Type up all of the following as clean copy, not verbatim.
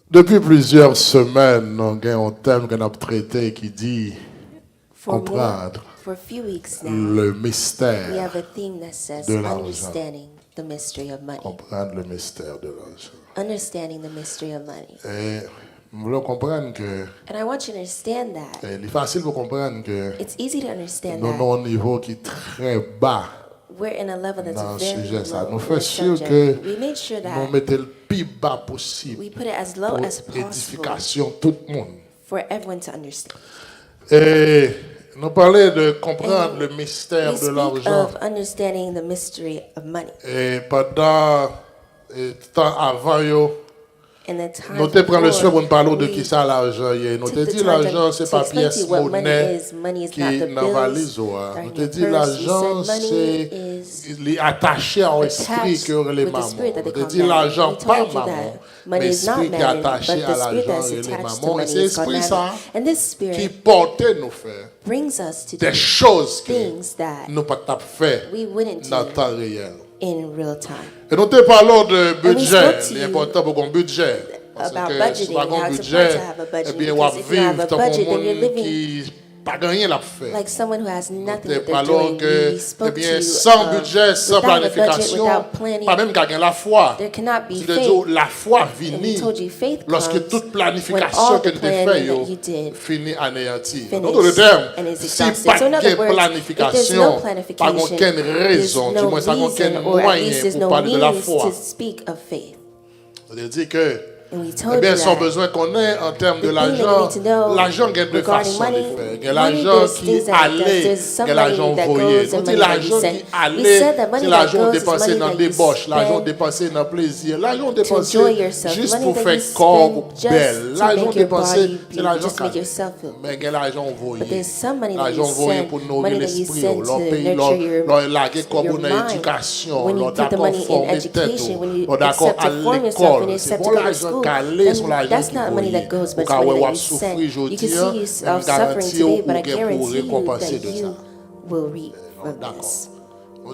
Depuis plusieurs semaines, nous avons un thème qu'on a traité qui dit comprendre le mystère de l'argent. Comprendre le mystère de l'argent. Understanding the mystery of money. Et nous voulons comprendre que And I want you to understand that. il est facile de comprendre que It's easy to understand nous that. avons un niveau qui est très bas We're in a level that's dans le very sujet. Ça low. nous in fait this sûr subject. que We made sure nous that mettons le plus bas possible we put it as low pour as possible édification tout le monde. for everyone to understand. Et nous parlons de comprendre le mystère We de speak l'argent. of understanding the mystery of money. Et pendant le temps avant, In the time nous te prenons le soin pour before, nous parler de qui we ça l'argent. Nous te took the dit time l'argent, to c'est pas explain to pièce you what money monnaie is. Money is qui not est the dans la bills valise. that are Nous in te your dit purse. l'argent, You said c'est money is attaché à l'esprit attached que les with the mamans. spirit that Nous they te call dit mammon. l'argent, We pas told you maman, that money mais is not l'esprit qui est mammon, attaché but à the spirit l'argent that's et les attached to mamans. Et money c'est is called l'esprit ça mammon. And this qui spirit porte nous faire brings us to des do choses que things that nous ne pouvons pas faire we wouldn't dans do le temps réel. in real time. Et nous te parlons de we budget. spoke to C'est you important pour un budget. Parce about que si budgeting, tu n'as pas how un it's budget, important to have a budget, eh bien, on va because if you don't have vivre a comme budget, un then you're monde living qui n'a pas rien à faire. like someone who has Nous nothing te that they're parlons doing. que, We eh spoke to bien, you sans budget, sans without a budget, planification, without planning, pas même qu'à la foi. there cannot be Tu te faith. dis, la foi And we finit told you faith lorsque comes toute when planification all que the tu planning fais that you did finit anéantie. En finished d'autres termes, and is si exhausted. pas So in de other words, if there's planification, no pas planification, aucune there's raison, du no moins, ça aucun reason, or at moyen least there's pour no parler de la means foi. to speak of faith. Ça veut dire que And we eh told bien, you son that besoin qu'on ait en termes de the thing that you l'argent, need to know l'argent gagne deux regarding façons de money, faire. Il y a money l'argent does qui things that it does. allait, There's il y some a l'argent money that envoyé. goes On and dit money that you l'argent send. qui We allait, said that c'est money that l'argent goes is dépensé money dans that des you débauches, l'argent spend dépensé dans le plaisir, l'argent to dépensé enjoy yourself. juste Money pour that faire you corps spend belle. just to L'argent make your dépensé, body c'est l'argent just to make calme. yourself feel. Mais il y a l'argent envoyé. But there's some money that L'argent you envoyé send, pour nourrir money that you l'esprit, send leur to pays, nurture leur laguer comme your une mind. éducation, When you leur put the d'accord money in former education, when tête, you leur d'accord accept à to form yourself and l'école. you C'est accept bon to go to l'argent school, calé sur then l'argent that's qui not money that goes, but it's voyait. money Ou that qu'à you souffrir send. You can aujourd'hui, see yourself suffering today, but I guarantee you récompenser that de ça. you will reap from D'accord. this.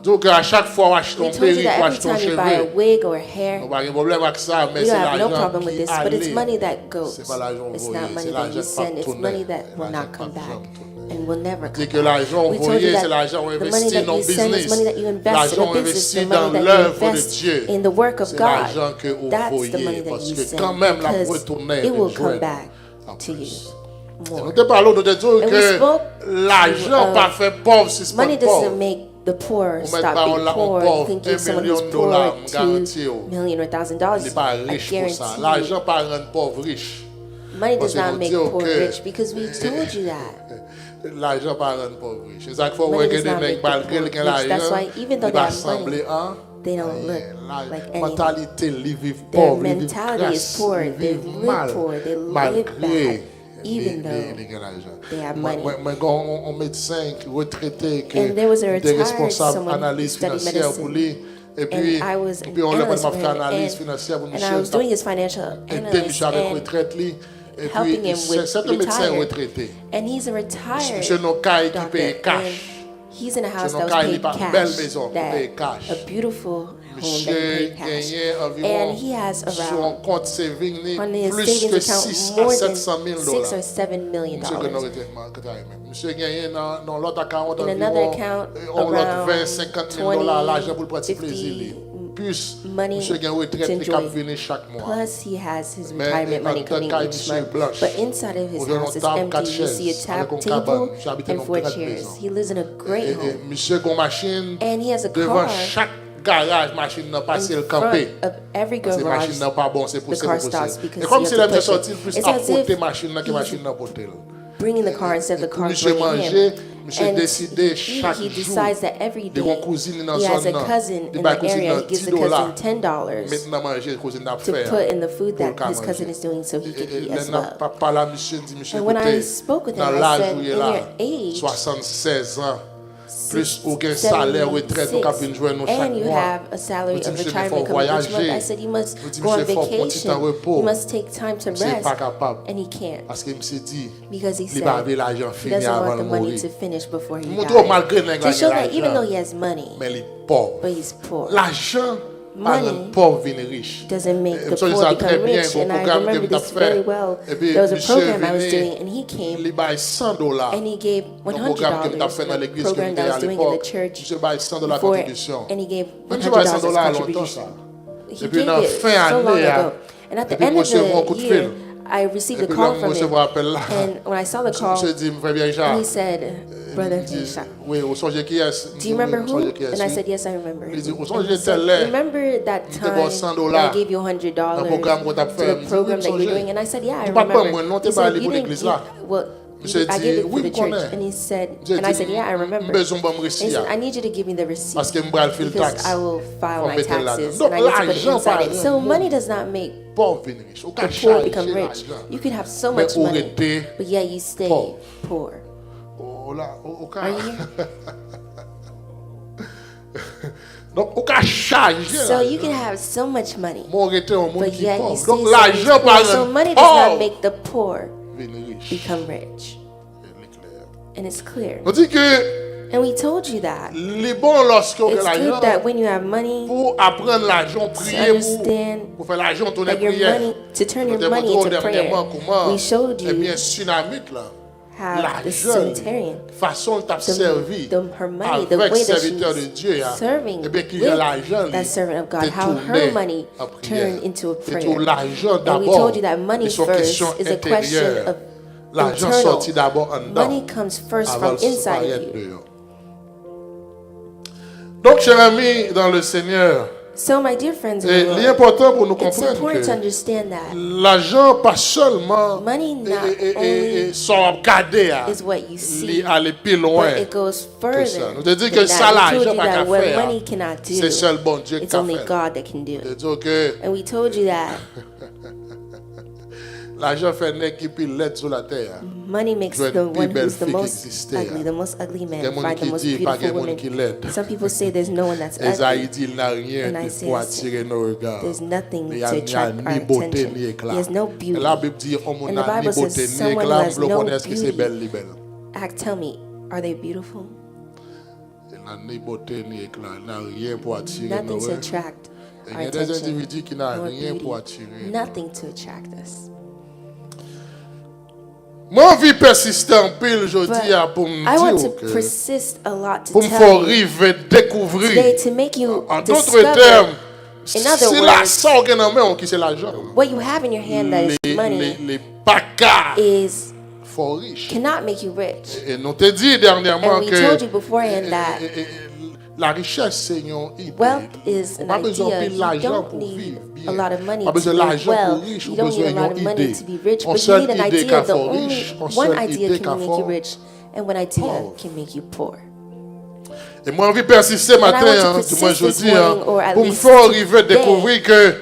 Donc qu'à chaque fois on achète We ton told you perruque, that on every achète ton time you buy a cheveu, wig or hair, on n'a pas de problème avec ça, mais we c'est don't have no l'argent problem with qui this, but it's money allait. that goes. C'est pas l'argent It's envoyé, not c'est money that l'argent you qui send. va It's tourner. money that will L'argent not qui come va back tourner. and will never C'est come que l'argent back. We told envoyé, you c'est that l'argent the money investi that dans le you send is money that you business. invest in L'argent a business, investi the dans money that you l'œuvre de invest Dieu. in the work of C'est God. l'argent que vous That's the money voyez, that parce you que send, quand même la because retourner it will de come joindre back en to you plus. more. Nous te parlons de dire And we que spoke l'argent of pas fait pauvre, si c'est pas money pauvre. doesn't make the poor On stop met being on poor. pauvre You can give $1 someone who's million, poor garantie. $2 million or $1,000. Il n'est pas I riche pour ça. guarantee L'argent pas rend pauvre riche. money Parce does que not nous make disons poor que rich because we told you that. l'argent pas rend pauvre riche. C'est ça qu'il faut Money regarder does not les make the malgré poor qu'ils rich. That's l'argent. why even though Il they va have money, sembler en they don't look like la anything. mentalité, ils vivent Their pauvres, ils vivent mentality is crasse, poor. ils They vivent live mal, poor. They live malgré bad, even though they have money. Moi, un médecin qui retraité, qui And there was a était retired responsable someone who analyse studied financière pour lui. Et puis, And I was an on a analyst fait for him, analyse financière pour and I was doing his financial analysis avec and retraite lui. Et helping puis, him with c'est un médecin retire. retraité. And he's a retired Monsieur Nokai qui paye doctor. And cash. he's in a house Monsieur that was Nokai, il paid pas une belle cash. maison, il paye That cash. a beautiful home that Monsieur he paid cash. gagnait And environ he has sur un around compte saving on his plus savings que account 6 à more than 700 000 $6 dollars. or $7 million. Monsieur gagnait dans l'autre account In another environ account, l'autre around 20-50 000 dollars l'argent pour le pratiquer plaisir. Plus, money monsieur gagne retraite to qui cap enjoy. venir chaque mois. Plus he has his Mais retirement money dans coming le cas, each monsieur month. Blanche, But inside of his vous avez house une is table, empty. 4 You see a chaises, avec une table cabane. J'habitais and dans 4 une grande chairs. maison. He lives in a great home. Monsieur a une machine And he has a devant car chaque garage, machine n'a pas le in campé. front of every Parce que garage. machine n'a pas bon, c'est pour The ça. car stops because Et comme you si have elle to était push sortie it. plus It's à as porter if machine que he's machine n'a porté. bringing the car instead of the car Monsieur bringing manger, him. monsieur And décider chaque he jour. decides that every De day mon cousine dans he has a zone cousin de in ma the cousine area. dans He gives the $10. cousin $10 Maintenant manger cousine n'a to fait. put in the food that his cousin is doing so he can eat as well. Papa là monsieur dit monsieur And when I écoutez, spoke with him, dans I l'âge said, où il in est là, your age, 76 ans, plus aucun salaire retraite nous cap venir joindre nous chaque and you mois. have a salary Nous of dit, monsieur, retirement faut coming each month. voyager. I said you must Nous dit, go on monsieur, faut prendre un petit temps vacation. repos. You must take time to C'est rest. pas capable. And he can't Parce qu'il me s'est dit, because he il said va avoir l'argent he fini doesn't avant want de the money mourir. to finish before he Montre dies. malgré To show that even though l'argent, he has money, mais il est pauvre. but he's poor. L'argent money doesn't make the poor become rich. And I remember this very well. There was a program I was doing, and he came and he gave $100. The program that I was doing in the church before, and he gave $100 contribution. He gave it so long ago. And at the end of the year, I received a call from him. And when I saw the call, and he said, Brother Richard, do you remember who? And I said, yes, I remember. And he said, remember that time that I gave you $100 to the program that you're doing? And I said, yeah, I remember. He said, you didn't, well, I gave it for the church. And he said, and I said, yeah, I remember. And he said, I need you to give me the receipt because I will file my taxes and I need to put it inside it. So money does not make the poor become rich. You could have so much money, but yet you stay poor. Are you here? So you can have so much money, but yet you stay so poor. So money does not make the poor become rich. And it's clear. And we told you that. It's good that when you have money, to understand that your money, to turn your money into prayer. We showed you how the Sanitarian, her money, the way that she's serving with that servant of God, how her money turned into a prayer. And we told you that money first is a question of internal. Money comes first from inside of you. Donc, chers amis dans le Seigneur, so, my dear friends, it's important to understand that l'argent pas seulement money not only is what you see, but it goes further than that. We told you that what money cannot do, it's only God that can do it. And we told you that l'argent fait nèg qui plus laid sur la terre. Money makes the one who's the most ugly man find the most beautiful woman. Some people say there's no one that's ugly. And I say there's nothing to attract our attention. He has no beauty. And the Bible says someone who has no beauty. Tell me, are they beautiful? Nothing to attract our attention. Nothing to attract us. Moi, vie persiste en pile, je dis pour me dire que pour me faire arriver découvrir. En d'autres termes, c'est l'argent que nous avons qui c'est l'argent. What you have in your hand that is money les bacas is fort riches. Cannot make you rich. Et nous te dit dernièrement and we told you beforehand that la richesse c'est une idée. Wealth is an idea. You don't need a lot of money to be well. You don't need a lot of money to be rich, but you need an idea. The only one idea can make you rich, and one idea can make you poor. Et moi, envie de persister matin, moi je dis, pour me faire arriver à découvrir que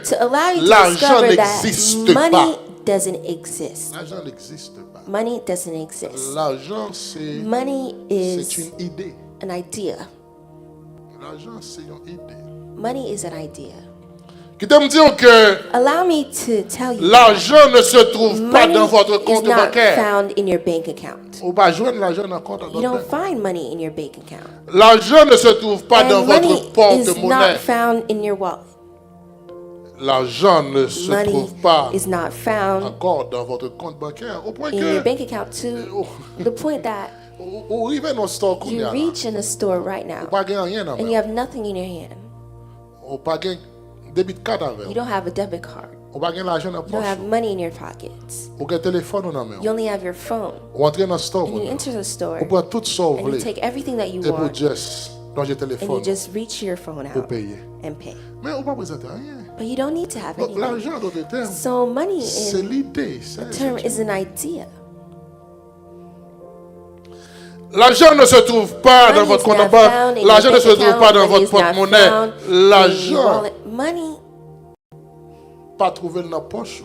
l'argent n'existe pas. L'argent n'existe pas. Money doesn't exist. L'argent c'est une idée. An idea. L'argent c'est une idée. Money is an idea. Allow me to tell you l'argent ne se trouve pas dans votre compte bancaire. Found in your bank account. You don't find money in your bank account. L'argent ne se trouve pas dans votre porte-monnaie. Not found in your wallet. L'argent ne se trouve pas is not found encore dans votre compte bancaire. Au point in your bank account to the point that you reach in a store right now and you have nothing in your hand. You don't have a debit card. You don't have money in your pockets. You only have your phone. And you enter the store and you take everything that you want and you just reach your phone out and pay. But you don't need to have anything. So money is an idea. L'argent ne se trouve pas dans votre compte en banque. L'argent ne se trouve pas dans votre porte-monnaie. L'argent pas trouvé dans poche.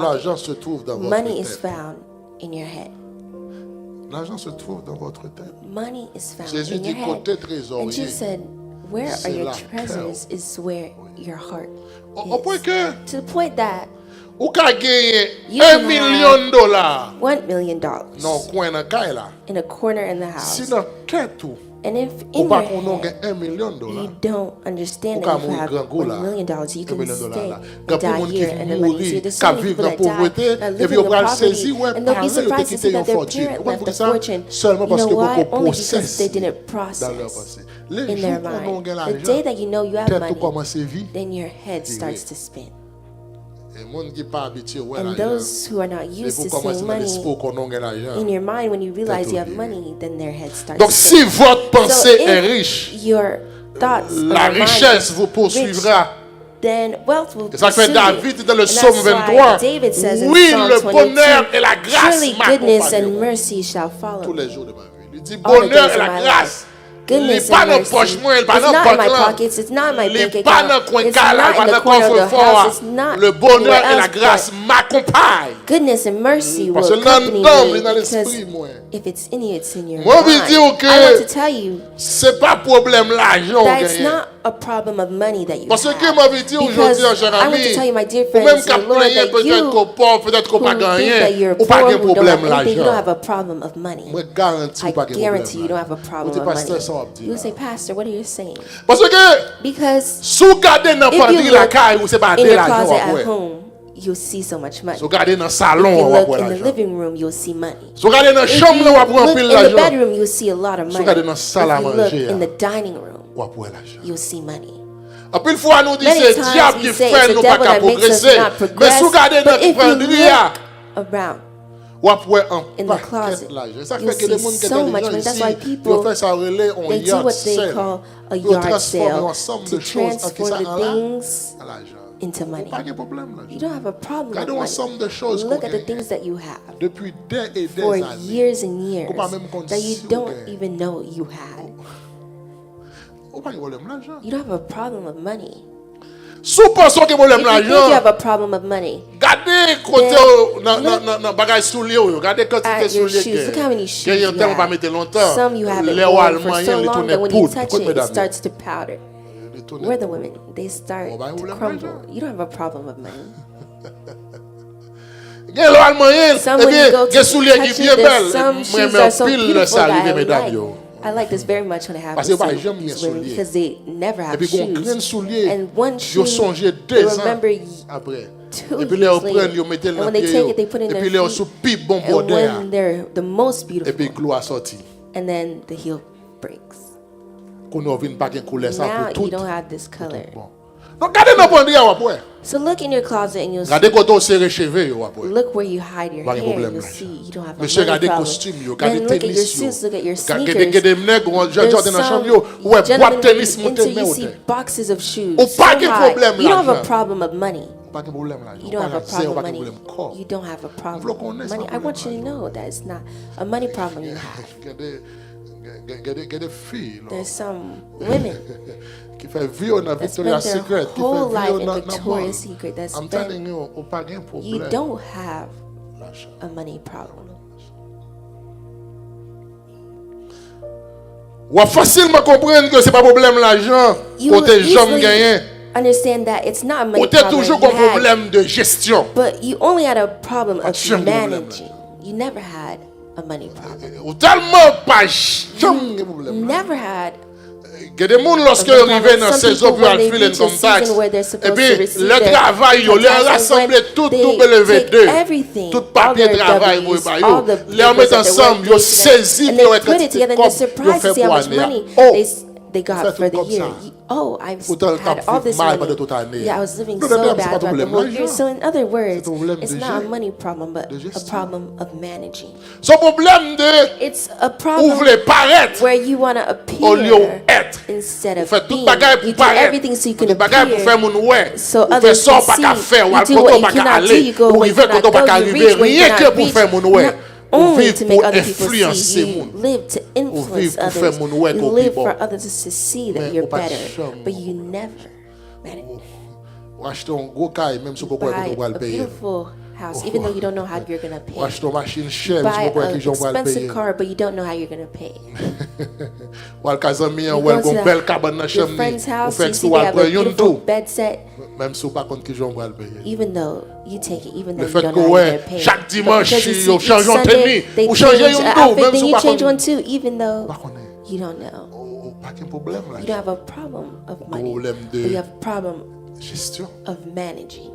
L'argent se trouve dans votre tête. Is found in your head. L'argent se trouve dans votre tête. Money is found Jésus in dit your côté head. trésorier. And Jesus said, where are your treasures is where your heart is. To the point that ou ka gagner $1 million. $1 million. Non, coin dans caille là. In a corner in the house. Si dans tête And if in your head you don't understand that if you have $1 million, you can stay and die here and the money. See, there's so many people that die that live in poverty, and they'll be surprised to see that their parent left a fortune. You know why? Only because they didn't process in their mind. The day that you know you have money, then your head starts to spin. And those who are not used to seeing money in your mind, when you realize you have money, then their head starts Donc to si spin. votre pensée est riche, Your thoughts la richesse vous poursuivra. Then wealth will C'est ça que fait pursue David you. dans le And Psaume that's why 23. David says in Oui, Psalm le 22, bonheur et la grâce surely goodness and m'accompagneront mercy shall follow tous me les jours de ma vie. Il dit all the bonheur days et of la my grâce. life. Goodness pas and dans mercy. poche moi, It's pas dans not in my banque là. pockets. It's not in my bank Les pas dans account. coin It's calme, not pas in the dans corner of the coffre-fort. house. It's not Le bonheur anywhere et la else, grâce but m'accompagnent. goodness and mercy will Parce que accompany l'homme me, dans because l'esprit moi. if it's in you, it's in your Moi, mind. je dis que I want to tell you c'est pas problème l'argent that it's gagné. not a problem of money that you Parce que have. moi je dis aujourd'hui Because cher I want to ami, tell you, my dear ou même friends, qu'à dear Lord, plaigner that peut-être qu'on you pauvre, peut-être qu'on who pas think that gagné, you're ou pas poor, de who don't problème have anything, you don't have l'argent. a problem of money. Moi garantis I pas de guarantee you problème. don't have a problem of Pasteur, money. ça va dire. You say, Pastor, what are you saying? Parce que Because sous garder dans if you pendri la look caille ou c'est pas in de your l'argent closet at ouais. home, you'll see so much money. Sous garder dans If salon you on va look voir in the l'argent. living room, you'll see money. Sous garder dans If chambre you là on va look prendre pile in the l'argent. bedroom, you'll see a lot of money. Regardez dans salle à If you look manger, in the dining room, on va voir l'argent. you'll see money. En plus fois nous dit Many c'est times diable we qui say fait it's nous the pas devil qu'à that makes us progresser. not Mais progress. sous garder But dans if you pendri look around ou après un in the paquet closet, l'argent. Ça you'll fait que les see monde qui so sont much money. That's why ici, people, ils fait ça relais en they do yard what they sale. call a Ils yard transforment sale ensemble to de choses en qui transform ça the en là things à l'argent. into money. Pas de problème là. You don't have a problem with Regardez ensemble de money. choses Look qu'on at the gagne things that you have depuis des et des for années. years and years Qu'on pas même compte that you si don't on gagne. even know you had. Pas de problème l'argent. You don't have a problem with money. Sous pensons que problème If you think you l'argent. have a problem of money, Regardez côté Then dans bagage soulier, regardez quantité at your soulier shoes. Look how many shoes que you on pas have. mettre longtemps. Some you haven't Les worn for Allemands so ils long tournent that when you poudre. touch it, it starts to powder. Tourner We're the poudre. women. They start Oh, bah, to vous l'avez crumble. déjà. You don't have a problem with money. Les Allemands Some eh when you go bien, to les souliers qui touch bien it, there's belles. some Moi shoes mais are so pile beautiful ça arrive that mesdames yo. I like this very much when I have Parce to que pas see jamais these women souliers. because they never Et have puis gon grain shoes. soulier. And one shoe, Yo songé they 2 ans remember après. 2 Et puis les years prennent, later. yo mettez And dans when they pied take yo. it, they put it in Et their puis les feet. sous pipe bon And border. when they're the most Et puis beautiful, gloire sorti. and then the heel breaks. Qu'on on vient pas gain couleur ça Now pour tout. you don't have this color. Bon. Donc regardez dans pendri après. So look in your closet and you'll see. Regardez quand on serre cheveux yo après. Look where you hide your Pas de hair. problème You'll là. see you don't have a Monsieur money regardez problem. costume yo, Then regardez look at your tennis yo. suits. Look at your Regardez sneakers. des nègres There's Jordan dans chambre yo. some Ouais, boîte gentlemen tennis into monter you mais see boxes of shoes. Ou so pas de high. problème You don't have a l'argent. problem of money. Pas de problème là. You don't have a problem Pas de money. problème corps. You don't have a Faut problem qu'on ait with ça money. I problème want you to know that it's not a money problem you have. Regardez filles là. There's some women Qui fait vie dans that Victoria's spend Secret, their qui whole fait life vie in dans Victoria's Secret. That I'm telling spend. you, on pas gain You problème. don't have a money problem. Ou facilement comprendre que c'est pas problème l'argent You côté will jambe easily gagné. understand that it's not a money Ou t'es problem toujours you un had, problème de gestion. but you only had a problem of Action problem. managing. You never had a money problem. Ou tellement pas jambe problème. Never had. Il y a des gens lorsque Some ils arrivent dans people, saison pour when aller they filer reach a une taxe. season where they're Et supposed puis to receive le their travail, ils les tax, and rassemblent when tout they W2, take everything, tout all papier their travail, W's, ils all the les papers mettent that they ensemble, work ils day to day, saisissent and they leur put it quantité together de and they're com, surprised to see how much money they got fait for tout the comme year. ça. Oh, I've Pourtant, had t'as all fait this mal money. pendant toute l'année. Yeah, I was living Non, so non, non, c'est bad pas throughout the problème whole year. d'argent. So in other words, problème it's de not a gestion. money problem, but De a gestion. problem of managing. Son problème de It's a vous problem voulez paraître where you want to au lieu appear d'être. instead Vous of faites tout being. bagage You pour do paraître. everything so you Vous can faites bagage pour faire appear. mon ouais. So Vous faites others ça can pas qu'à see. faire, ou You à do côté what you pas qu'à cannot do, aller, you go ou where you vivre cannot côté pas go, qu'à you arriver, reach where you rien que cannot pour reach. faire mon ouais. Not Ou only vivre to make pour other people influencer see, you moun. live to influence vivre pour others. faire mon ouais You qu'on live vit bon. for others to see that Mais you're ou pas de better, chambre. but you never manage. Ou acheter un gros caille, même si vous Buy croyez que vous allez a le payer. beautiful house, even though you don't know how you're going to Ou pay. acheter une machine chère, même si Buy vous croyez an que vous allez le payer. expensive car, but you don't know how you're going to pay. Ou al kazami You ou go al gon to bel cabane dans your chambre friend's ni. Ou house, fait you que see vous they allez have a prendre un beautiful tout. bed set, Même si vous pas compte que vous allez le payer. even though you take it, even though Le you fait don't que know how you're ouais, going to pay. chaque But dimanche, because you see vous each changez un Sunday, tennis, they vous changez change un an tout, outfit, même then si you vous change pas one too, even though connaît. You don't know. Pas qu'un problème là. You don't have a problem of money. Problème But de you have a problem gestion. of managing.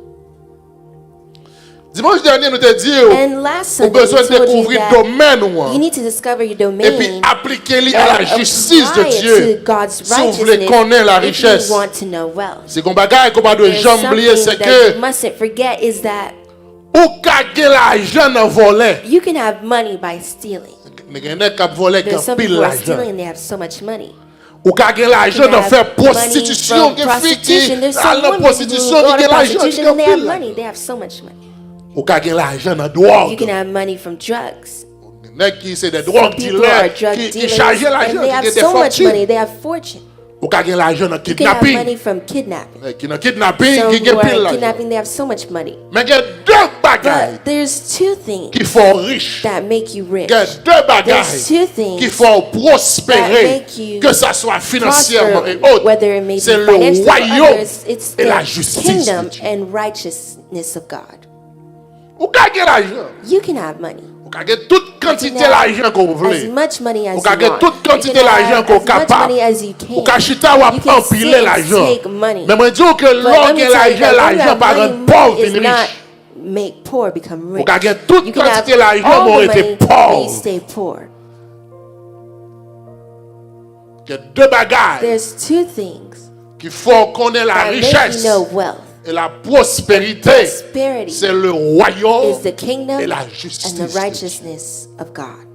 Dimanche dernier, nous te dit, And last on a Sunday, besoin we de told you découvrir that le domaine you need to discover your et puis domain appliquer à la justice de apply it Dieu. to God's Si vous voulez righteousness connaître la if richesse, you want to know wealth. c'est qu'on bagaille qu'on va de There's jamais oublier, something c'est that que you mustn't forget is that ou gagner l'argent dans voler. you can have money by stealing. Mais il y a qui volent qui There's some pile people who are l'argent. stealing and they have so much money. Ou gagner l'argent Can dans have faire money prostitution, from qui prostitution. There's à some la women who prostitution go qui to gagne l'argent qui prostitution and they have pile. money. They have so much money. Ou gagner l'argent dans You drogue. can have money from drugs. Qui c'est des Some drogue people are dealers drug qui dealers chargent and l'argent they qui have get des so much money. fortunes. They have fortune. Ou gagner l'argent dans You can have money kidnapping. from kidnapping. Qui dans kidnapping Some qui who gagne pile are l'argent. kidnapping, they have so much money. Mais il y a deux bagailles But there's two things qui font riche. that make you rich. Il y a deux bagailles There's two things qui font that prospérer, make you que ça soit financièrement et prosper, autres. whether it may be C'est le financially or royaume others. It's et la the justice kingdom de Dieu. and righteousness of God. Ou gagner l'argent. You can have money. Ou gagner toute quantité l'argent qu'on As voulait. much money as Ou you gagner want. toute quantité You can l'argent have qu'on as much capable. money as you Ou can. kachita ou You can empiler sit and l'argent. take money. Mais moi dis que But let l'on me gagne tell you that when you l'argent have par un money, pauvre money is une not riche. make poor become Ou rich. gagner toute You can have quantité l'argent all pour the être money, but you pauvre. stay poor. Il y a deux bagages There's two things qui font connaître la that make richesse you know wealth. et la prospérité. Prosperity C'est le royaume is the kingdom et la and justice. the righteousness of God.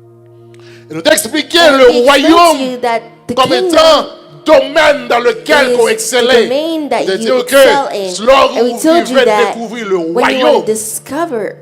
Et nous t'expliquer And le he explains to you royaume that the comme kingdom étant domaine dans lequel is qu'on the excellait. domain that De you dire excel que in. lorsque And we vous told you vivez that découvrir le when you want royaume, to discover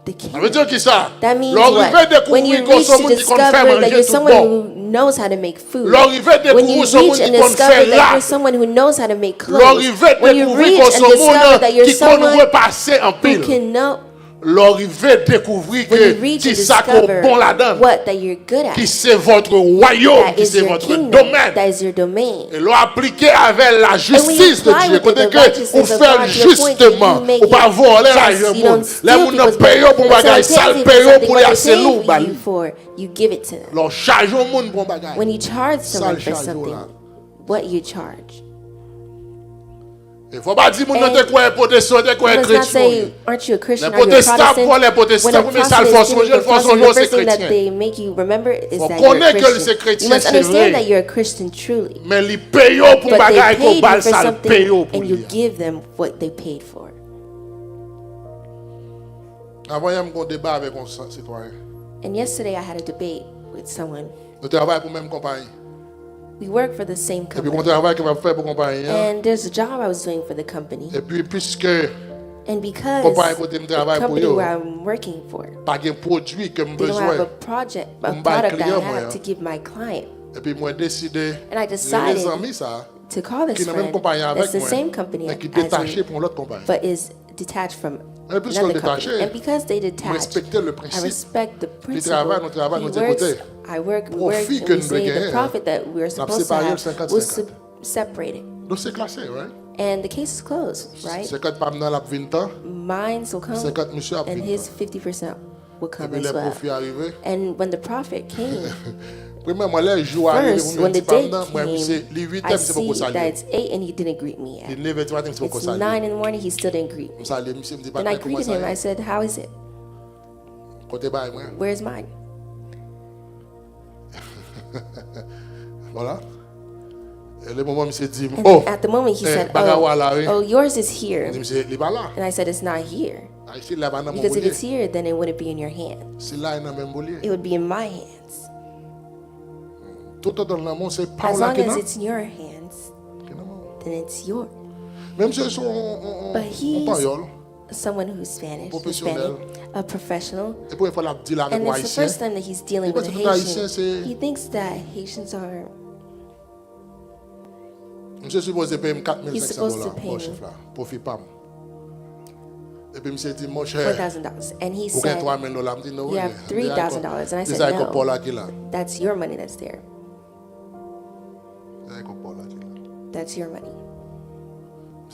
the ça veut kingdom, dire qui ça? that means Lorsque vous what? vivez When you découvrir qu'on reach soit to monde qui compte faire discover that manger you're tout someone bon. who knows how to make food. L'arrivée When you découvrir son monde reach qui and compte discover faire that là. you're someone who knows how to make clothes. L'arrivée When you découvrir reach qu'on and son discover monde that you're qui compte someone repasser en who pile. can know. L'arrivée découvrir When you que reach qui and ça qu'on discover bon là-dedans. what that you're good at, Qui c'est votre royaume, that qui is c'est your votre kingdom, domaine. that is your domain. Et l'on appliqué avec la justice de apply Dieu. with Côté the que righteousness vous of faites God, your point justement, that you make ou pas it voler just, l'argent. you don't Les steal gens people's payent pour money. bagage, So sale pay payent something, pour what les they assez pay lourd. for you for, you give it to them. Leur charge au monde pour bagage. When you charge someone for charge, something, là. what you charge. Il faut pas dire que nous te croyons protestants, te croyons You must not chrétiens. say, aren't you a Christian? Les Are you a protestants, Protestant? pour les protestants, When a pour mes salles Protestant forces, is giving je you le a force, Protestant, je the c'est first thing that chrétien. they make you remember is Faut that you're a connaître que c'est Christian. chrétien, You must c'est vrai. understand that you're a Christian truly. Mais les payons pour But they bagage qu'on paid you balle for ça, le payons something pour and you lui. give them what they paid for. Avant, il y a un débat avec un citoyen. And yesterday I had a debate with someone. Nous travaillons pour la même compagnie. We work for the same Et puis, mon company. travail que je vais faire pour la compagnie. And there's a job I was doing for the company. Et puis, puisque And because compagnie côté me the travaille pour company eux, where I'm working for, pas de produit que j'ai they don't have a besoin. product that I have to give my client. Et puis, moi, j'ai décidé And I de decided les amis ça, to call this qui est dans la même friend compagnie that's avec the moi, same company mais qui est as détaché me, pour l'autre compagnie. but is detached from Et puisqu'on est another company. détaché, And because they detach, respecter le I principe. respect the principle. travail, nous travaillons, He nous works, écoutez. I work, we work, Profit and que we nous say gagnons, the profit that we're n'a supposed to séparé le have 50-50. was separated. Donc, c'est classé, right? And the case is closed, right? 50 pas dans la 20 ans, Mine will come, 50 monsieur a 20 and ans. his 50% will Et come puis, as les well. profits arrivés. And when the profit came, Premièrement, les jours arrivés, first, pour when me the dire, day pendant, moi, c'est les 8 came, I heures, c'est pas pour see ça. that it's 8 and he didn't greet me Les yet. 9 heures, c'est pas pour It's ça. 9 in the morning, he still didn't greet me. Ça, les monsieur me dit pas Then I comment greeted ça. him. I said, how is it? Côté bail, moi. Where's mine? Voilà. Et le moment, monsieur dit, And oh, at the moment he said, bagawa là, oui. oh, yours is here. Monsieur, il est pas là. And I said, it's not here. Ah, ici, là, dans mon Because if boulier. it's here, then it wouldn't be in your hand. C'est là, il est dans le même boulier. It would be in my hands. Tout dans le monde, c'est pas As là long qui as est it's in your hands, then it's yours. même si c'est But un he's payol, someone who's Spanish, Professionnel. Hispanic, a professional. et puis il faut la dire avec And moi it's the haïtien. first time that he's dealing with a Because Haitian, Haitian. c'est- He thinks that Haitians are, Monsieur supposé payer He's $4,500 supposed to pay mon me. chef là, profit pas. Et puis monsieur dit mon cher, $4,000. And he pour said, $3,000, me dit non. you have $3,000. And I said, no. Paul là qui là. That's your money that's there. Paul là qui là. That's your money.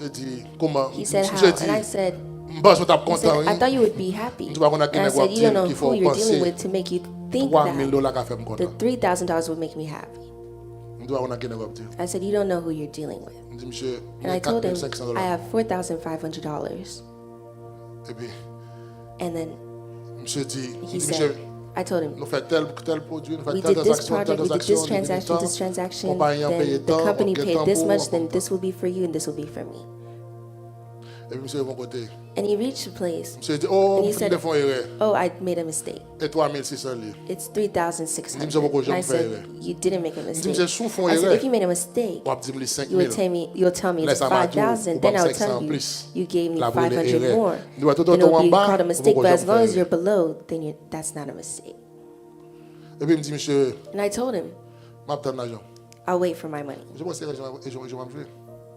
J'ai dit comment? He said, J'ai how? And I dit said, boss on t'a he said, content. I thought you would be happy. Tu vas qu'on a And I said, you don't know who you're dealing with to make you think that $3,000 qu'a fait me the content. $3,000 would make me happy. I said, you don't know who you're dealing with. And I told him, I have $4,500. And then he said, I told him, we did this project, we did this transaction, then the company paid this much, then this will be for you and this will be for me. And he reached a place and he said, oh, I made a mistake. It's 3,600. And I said, you didn't make a mistake. I said, if you made a mistake, you'll tell me it's 5,000, then I'll tell you, you gave me 500 more. Then it'll be called a mistake, but as long as you're below, then that's not a mistake. And I told him, I'll wait for my money.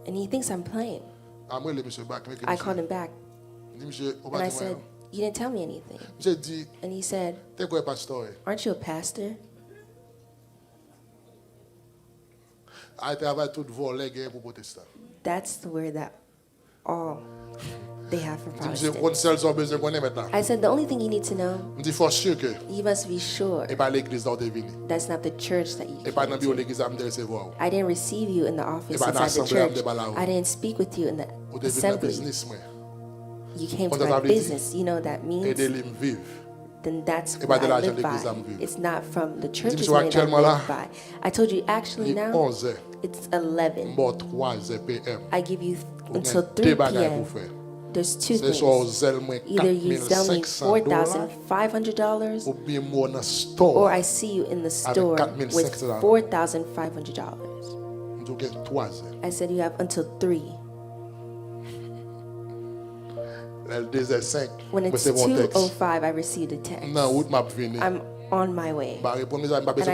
And he thinks I'm playing. I called him back and I said, you didn't tell me anything. And he said, aren't you a pastor? That's the word that all they have for Protestants. I said, the only thing you need to know, you must be sure that's not the church that you came to. I didn't receive you in the office inside the church. I didn't speak with you in the assembly. You came to my business. You know what that means? Then that's what I live by. It's not from the church's money that I live by. I told you, actually now, it's 11. I give you until 3 p.m. There's two things. Either you sell me $4,500 or I see you in the store with $4,500. I said you have until 3. When it's 2:05, I received a text. I'm on my way. And I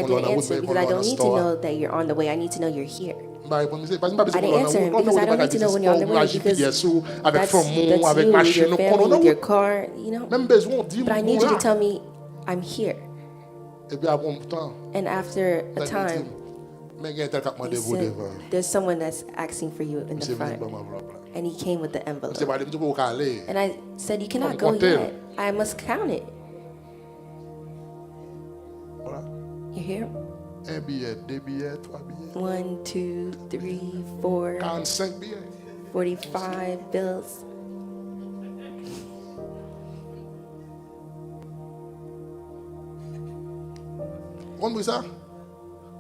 didn't answer because I don't need to know that you're on the way. I need to know you're here. I didn't answer him because I don't need to know when you're on the way because that's you with your family, with your car, you know. But I need you to tell me I'm here. And after a time, he said, there's someone that's asking for you in the front. And he came with the envelope. And I said, you cannot go yet. I must count it. You hear? 1, 2, 3, 4, 45 bills.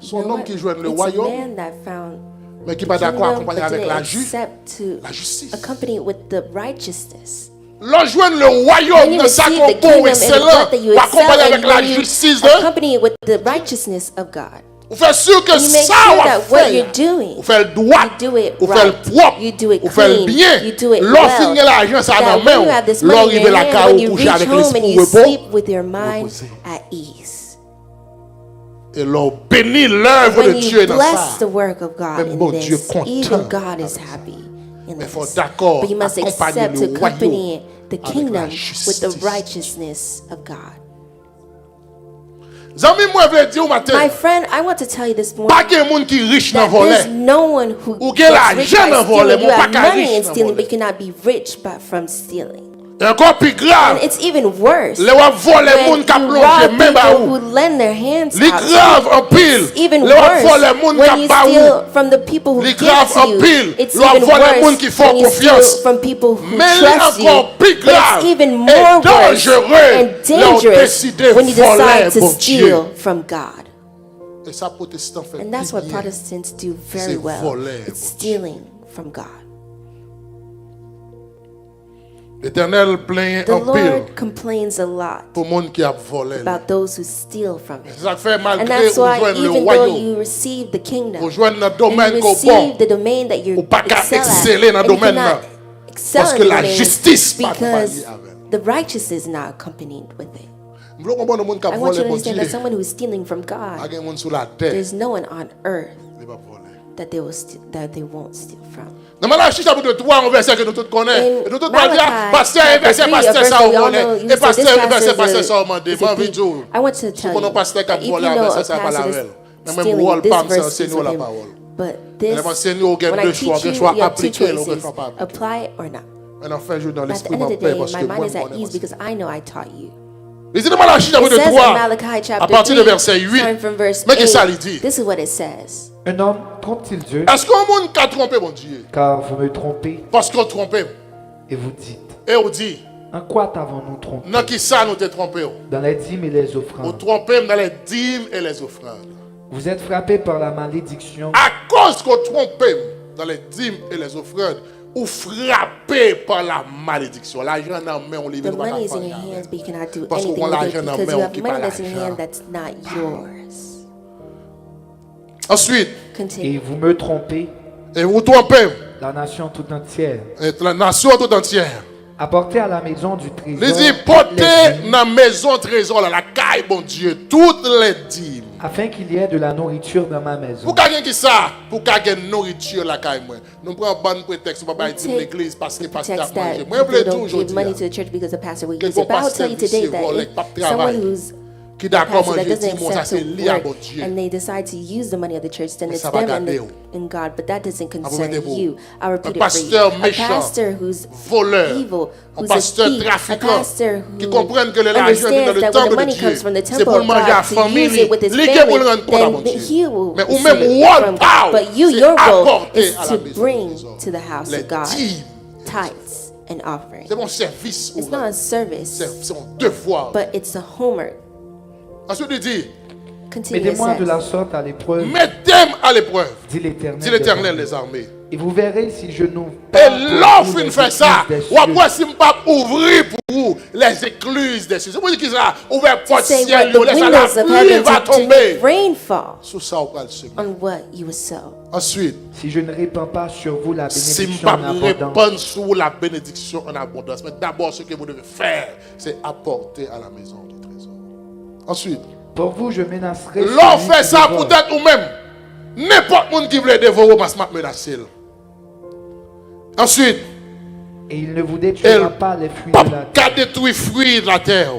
Son homme qui joigne le royaume, mais qui pas d'accord accompagné avec la justice. Accompanied with the righteousness. L'enjoindre le royaume de sa compo excellent, accompagné avec la justice de. Accompanied with the righteousness of God. Vous faites sûr que ça va faire. Vous faites le droit, vous faites le propre, vous faites le bien. Lorsqu'il y a l'argent, ça va même. L'arriver la carte ou coucher avec l'esprit repos. Et l'on bénit l'œuvre de Dieu dans ça. Même bon Dieu content. Mais il faut d'accord accompagner le royaume the kingdom with the righteousness of God. My friend, I want to tell you this morning that there's no one who gets rich by stealing. You have money in stealing, but you cannot be rich but from stealing. And it's even worse when you rob people who lend their hands out. It's even worse when you steal from the people who give to you. It's even worse when you steal from people who trust you. But it's even more worse and dangerous when you decide to steal from God. And that's what Protestants do very well. It's stealing from God. The Lord complains a lot about those who steal from Him. And that's why even though you receive the kingdom, and you receive the domain that you excel at, and you cannot excel in the domain because the righteousness is not accompanied with it. I want you to understand that someone who is stealing from God, there's no one on earth that they won't steal from. In Malachi, Pasteur I want to tell you, if you know a pastor is stealing this verse is with him, but this, when I teach you, you have two choices, apply it or not. At the end of the day, my mind is at ease because I know I taught you. It says in Malachi chapter 3, starting from verse 8, this is what it says. Un homme trompe-t-il Dieu? Est-ce qu'un monde a trompé mon Dieu? Car vous me trompez. Parce qu'on trompe. Et vous dites. Et on dit. En quoi t'avons-nous trompé? Dans qui ça nous t'es trompé? Dans les dîmes et les offrandes. On trompé dans les dîmes et les offrandes. Vous êtes frappés par la malédiction. À cause qu'on trompe dans les dîmes et les offrandes, ou frappé par la malédiction. L'argent dans la main, on The money is in your hands, but you cannot do Parce anything qu'on with l'argent it dans la because main, you on have qui money pas that's in your hand l'argent. that's not yours. Ensuite, Continue. Et vous me trompez. et vous trompez. La nation tout entière. Et la nation tout entière. Apportez à la maison du trésor. Il dit, portez dans la maison trésor, la caille, bon Dieu, toutes les dîmes. Afin qu'il y ait de la nourriture dans ma maison. Pour quelqu'un qui ça, pour quelqu'un nourriture la caille, moi. Nous prenons un bon prétexte pour pas dire l'église parce que pasteur a mangé. Moi, je voulais tout Give money to aujourd'hui. the church because the pastor will use it. But I'll tell you today that if someone who's Qui a d'accord pastor that manger doesn't 10 mois, ça accept c'est to lié à work bon Dieu. and they decide to use the money of the church, then Mais it's ça va them garder, and God. But that doesn't concern vous. you. I'll repeat Un it for pasteur you. A méchant, pastor who's voleur, evil, un who's a pasteur thief, a trafiquant, pastor qui who comprennent que l'argent vient dans understands le that when the temple de money Dieu, comes from the c'est temple pour of manger à God, to use famille, it with his les gars pour le family, rendre compte à bon then Dieu. he will Mais ou see même it one from power, God. But you, c'est your role apporter is à la to maison bring du trésor. to the house Les of God dîmes. tithes and offerings. C'est mon service. It's not a service, C'est mon devoir. but it's a homework. Ensuite, il dit, Continue, it Mettez-moi de la says. sorte à l'épreuve, mettez-moi à l'épreuve, dit l'Éternel. dit l'Éternel des armées. Et vous verrez si je n'ouvre Et pas pour l'offre, vous il les fait ça. écluses des Ou cieux. après, si je ne pas ouvrir pour vous les écluses des cieux. C'est pour dire qu'il sera ouvert pour le Say what ciel, the laisse la windows of pluie heaven va to tomber. make rain fall Sous ça, on va le semer. on what you will sow. Ensuite, Si je ne répands pas sur vous la si je ne bénédiction pas en abondance, répandre sur la bénédiction en abondance, mais d'abord, ce que vous devez faire, c'est apporter à la maison du trésor. Ensuite, pour vous je menacerai. l'on celui fait qui ça dévore. peut-être ou même. N'importe qui qui veut dévorer, parce que je menace. Ensuite, Et il ne vous détruira pas les fruits de la pas terre. détruire fruits de la terre.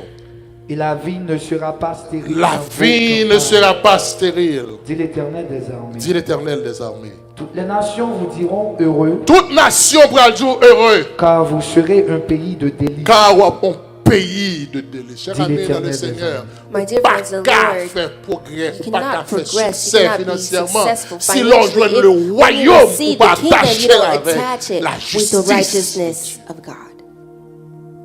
Et la vie ne sera pas stérile. La dans vos vie ne campagnes, sera pas stérile, dit l'Éternel des armées. dit l'Éternel des armées. Toutes les nations vous diront heureux, Toute nation pourra le jour heureux, car vous serez un pays de délices. car on pays de délices. Chers Dit amis dans le l'Éternel des Seigneur, My dear pas friends, the qu'à Lord, faire progrès, you pas qu'à cannot faire progress, succès you cannot be financièrement. successful Si l'on joue financially le if when you royaume, see ou pas the kingdom, you attacher don't avec attach it la with the justice. righteousness of God.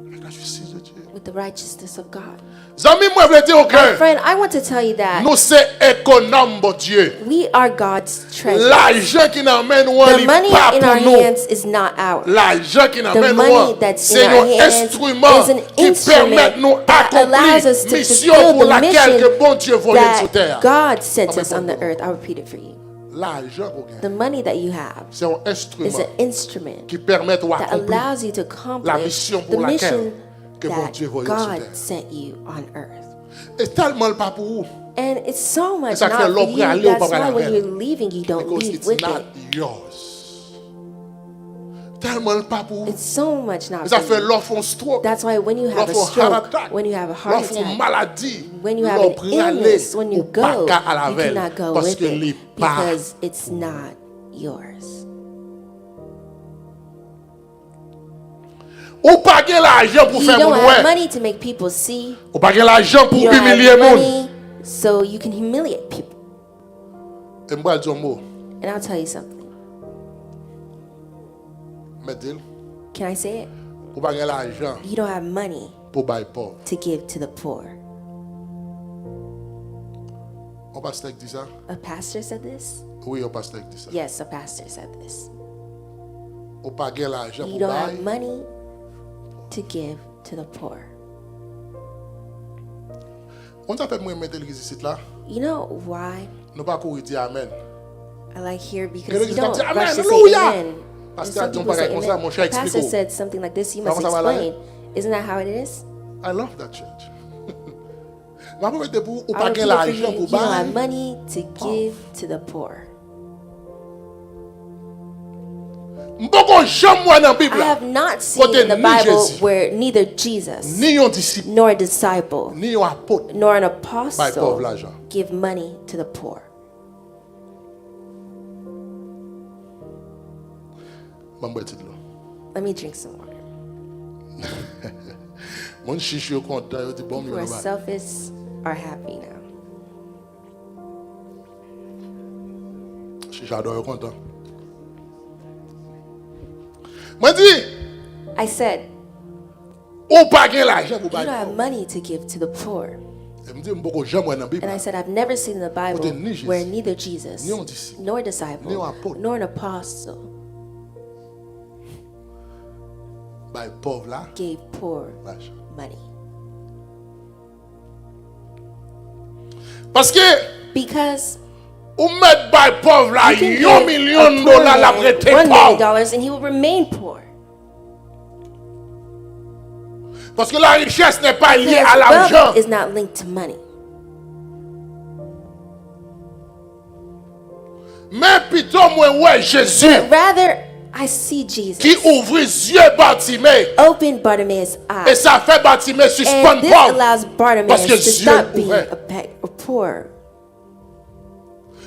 Avec la justice de Dieu. With the righteousness of God. Amis, moi, je veux dire au My cœur, friend, I want to tell you that nous sommes économes, bon Dieu. we are God's treasure. L'argent qui nous amène, The il money pas in pour our nous. hands is not ours. L'argent qui nous The amène, money that's c'est in our un hands instrument is an qui permet de nous instrument that allows us accomplir to mission fulfill pour the laquelle mission que bon Dieu voyait sur terre. that God sent us Amen. on the earth. I'll repeat it for you. L'argent, qu'on gagne, The money that you have c'est un is instrument an instrument qui permet de that accomplir allows you to la accomplish mission the pour laquelle mission que bon that Dieu voyait sur God terre. sent you on earth. Et tellement pas pour vous. And it's so much ça fait not for l'homme you. aller au That's papa why when la you're leaving, you don't Because leave it's with not it. yours. Tellement pas pour vous. It's so much not Ça for fait you. l'offre un stroke. That's why when you have a L'offre un stroke, heart attack. when you have a heart L'offre une attack, maladie. when you have l'offre an aller illness, when you ou pas go, qu'à à la you veille, cannot go parce with que les it pas. because it's not yours. Ou pas gagner l'argent pour You faire don't mon have ouais. money to make people see. Ou pas gagner l'argent pour You don't humilier have monde. money so you can humiliate people. Et moi dire un mot. And I'll tell you something. Mais dis, Can I say it? ou pas gagner l'argent You don't have money pour bailler pauvre. to give to the poor. On pasteur dit ça? A pastor said this? Oui, on pasteur dit ça. Yes, a pastor said this. Ou pas gagner l'argent You pour don't have bailler. money to give to the poor. On t'a fait moi mettre l'église ici là. You know why Nous pas courir dire amen. I like here? Que Because you l'église don't dit amen, rush to say alléluia. amen. Parce And que some Dieu people paraît say comme ça, amen. mon cher, The pastor explique-moi. said something like this. You must Comment ça va là? explain. Isn't that how it is? I love that church. Mais pour mettre pour ou I'll pas repeat gagner it for l'argent you. pour You don't have bailler. money to give to the poor. M'poko jamais moi dans la Bible I là. have not seen Côté in the ni Bible Jésus, where neither Jesus ni un disciple, nor a disciple ni un apôtre. nor an By pauvre apostle l'argent. give money to the poor. M'boire petit l'eau. Let me drink some water. Mon chichi au content, il dit bon People who are mieux. selfish are happy now. J'adore content. Moi dis. I said, ou pas gain l'argent pour you don't have bailler. money to give to the poor. Et me dit beaucoup jamais dans Bible. And I said, I've never seen in the Bible ni Jésus, where neither Jesus, ni un disciple, nor ni un disciple, apôtre. nor an apostle Bail pauvre là. gave poor L'argent. money. Parce que Because ou mettre bail pauvre là, you can give 1 million a de poor dollars la man prête $1 pauvre. million and he will remain poor. Parce que la richesse n'est pas liée Because à l'argent. wealth is not linked to money. Mais plutôt moi ouais Jésus But rather, I see Jesus qui ouvre les yeux Bartimée open Bartimaeus' et eyes. ça fait Bartimée And suspendre this pauvre. allows Parce Bartimaeus que to Dieu stop being ouvrait. a poor.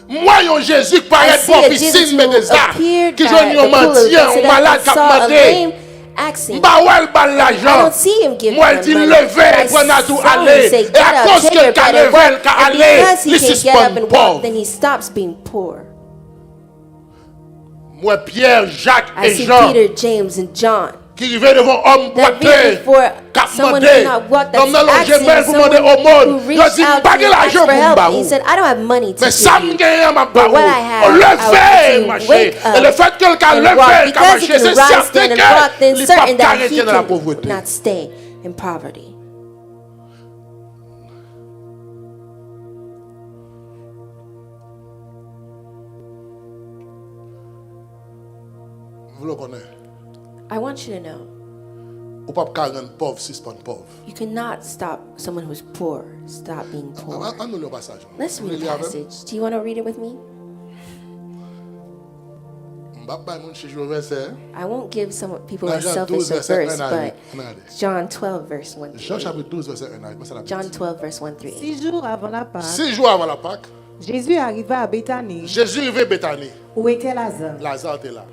Moi yon Jésus qui I paraît see pour a Jesus piscine who mais des arts appeared qui by joignent the un pool of mendiant, un incident malade and qui a saw a demandé. lame asking. Bah ouais le bal I l'argent. don't see him give Moi him il dit money. lever But I prendre à tout saw him aller say, et get à up, cause take que le your bed and carnaval work. qu'a And aller because he il can get up suspend and walk, pauvre. then he stops being poor. Moi Pierre, Jacques I et see Jean Peter, James, and John. qui arrivaient devant homme That boiteux, reach before qui someone demandé, who cannot walk, comme that's dans le asking, gemelle pour demander someone au monde. who Il reached dit, out pas to de ask l'argent for pour help. me He said, I don't have money to mais ça give me you. gagne ma But what I have, le I fait will marcher. wake Et le fait que le cas and levé, walk. le cas Because he marcher, c'est can rise, certain stand, and walk, then qu'il certain ne peut pas that he arrêter dans la can pauvreté. not stay in poverty. Vous le connaissez. I want you to know, Ou pas rendre pauvre, suspendre pauvre. you cannot stop someone who's poor, stop being poor. On nous le passage. Let's Vous read voulez a lire avec? passage. Do you want to read it with me? I won't give some people Dans a Jean selfish 12, verset verse, 1 à but 8. Regardez. John 12, verse 1 Jean through 8. chapitre 12, verset 1 à 8. Moi, c'est la John Bible. 12, verse 1 through 8. 6 jours avant la Pâque, 6 jours avant la Pâque, Jésus arriva à Béthanie, Jésus arrivé à Béthanie. où était Lazare, Lazare était là.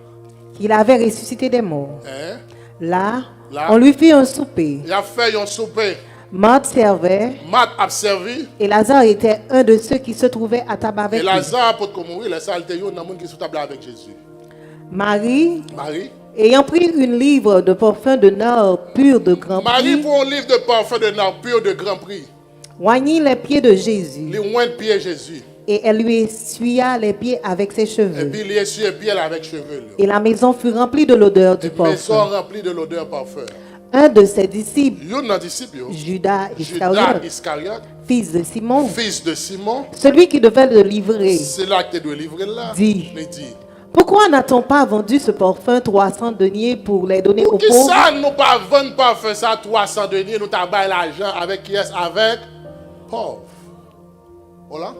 qu'il avait ressuscité des morts. Hein? Là, Là. on lui fit un souper. Il a fait un souper. Marthe servait, Marthe a servi. et Lazare était un de ceux qui se trouvaient à table Et avec lui. Lazare, pour mourir, il a été dans le monde qui est sous table avec Jésus. Marie, Marie. ayant pris une livre de parfum de nard pur de grand Marie prix, pour un livre de parfum de nard pur de grand prix. oignit les pieds de Jésus, Il oint de pied Jésus. et elle lui essuya les pieds avec ses Et cheveux. puis il essuie les pieds avec cheveux. Et la maison fut remplie de l'odeur du Et maison parfum. remplie de l'odeur parfum. Un de ses disciples, Il y a un disciple, Judas Judas Iscariote, Iscariote, fils de Simon, fils de Simon, celui qui devait le livrer, c'est là que tu dois livrer là. Dit. Il dit. pourquoi n'a-t-on pas vendu ce parfum 300 deniers pour les donner aux Qui pauvres? ça nous pas vendre parfum ça 300 deniers, nous t'avons l'argent avec qui est avec pauvre. Voilà.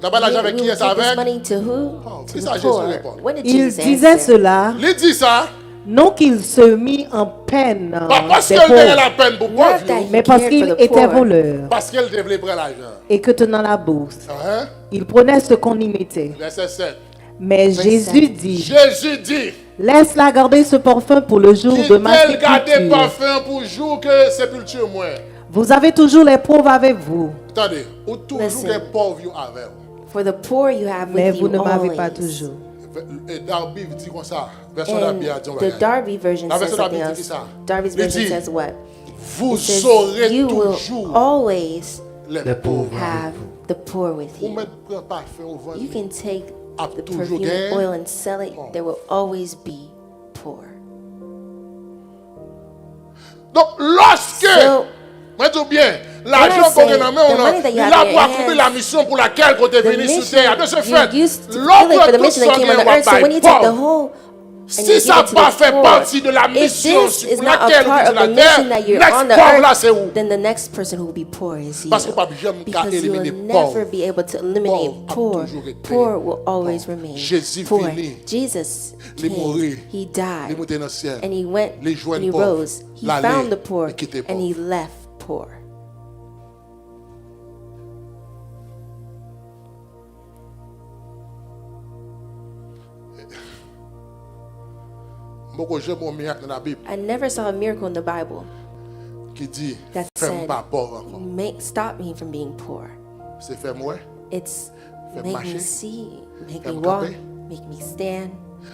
Nous avons l'argent avec We qui will est give this avec money to who? pauvre. To Qui ça the Jésus poor. répond? What did Il Jesus disait answer? cela, Il dit ça, non qu'il se mit en peine pas parce des qu'elle tenait pauvres, la peine pour Not pauvre, that yo. he mais parce cared qu'il for the était poor. voleur Parce qu'elle devait prendre l'argent. et que tenant la bourse, Hein? il prenait ce qu'on y mettait. Verset 7. Mais Jésus dit, Jésus dit, laisse-la garder ce parfum pour le jour de ma quitte-elle garder sépulture. parfum pour jour que sépulture moi. Vous avez toujours les pauvres avec vous, Attendez, ou toujours Listen. des pauvres yo avec. For the poor you have mais with vous you ne m'avez always. pas toujours. Et Darby dit comme ça. Version And Darby a dit on va the gagner. Darby version La says version something Darby dit else. ça. Darby's Il version dit, says what? Vous It says, saurez you will toujours always les pauvres. have the poor with Vous you. mettez un parfum au ventre. You can take a the toujours perfume gain. oil and sell it. Oh. There will always be poor. Donc lorsque, So, mettez bien, l'argent When I qu'on say a the mis, money that il you a have in pour your accomplir la hands, mission pour laquelle vous êtes the venu sur mission terre. De ce you fait, used to kill it for the mission that came on the earth. So when you take the whole and you si give ça it to pas the fait poor, partie de la if mission this is sur not a laquelle vous part êtes of sur the la terre, mission that you're on next the pauvre là c'est earth, où? then the next person who will be poor is you. Parce que pas jamais qu'à Because you éliminer will pauvre. never be able to eliminate Pauvre a poor. toujours été Poor will always pauvre. remain Jésus poor. fini. Jesus Il came, mourit. he Il died, montait dans le ciel. and he went, Les and joindre he pauvres. rose. He L'aller found the poor, et quitter and he pauvre. left poor. Beaucoup de gens ont mis dans la Bible I never saw a miracle in the Bible qui dit that fais-moi said, pas pauvre encore. stop me from being poor. C'est fais-moi. It's Fais make marcher. me see, make Fais me me walk, camper. make me stand.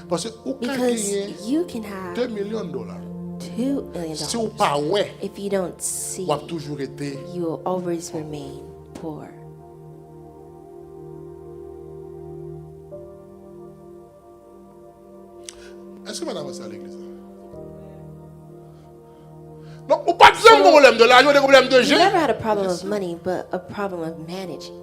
Parce que vous Because gagnez you can have $2 millions. $2 million. Si vous pas ouais, If you don't see, vous avez toujours été. you will always remain poor. Est-ce que madame est à l'église? Non, ou pas de problème de l'argent, des problèmes de You gens. never had a problem of money, but a problem of managing.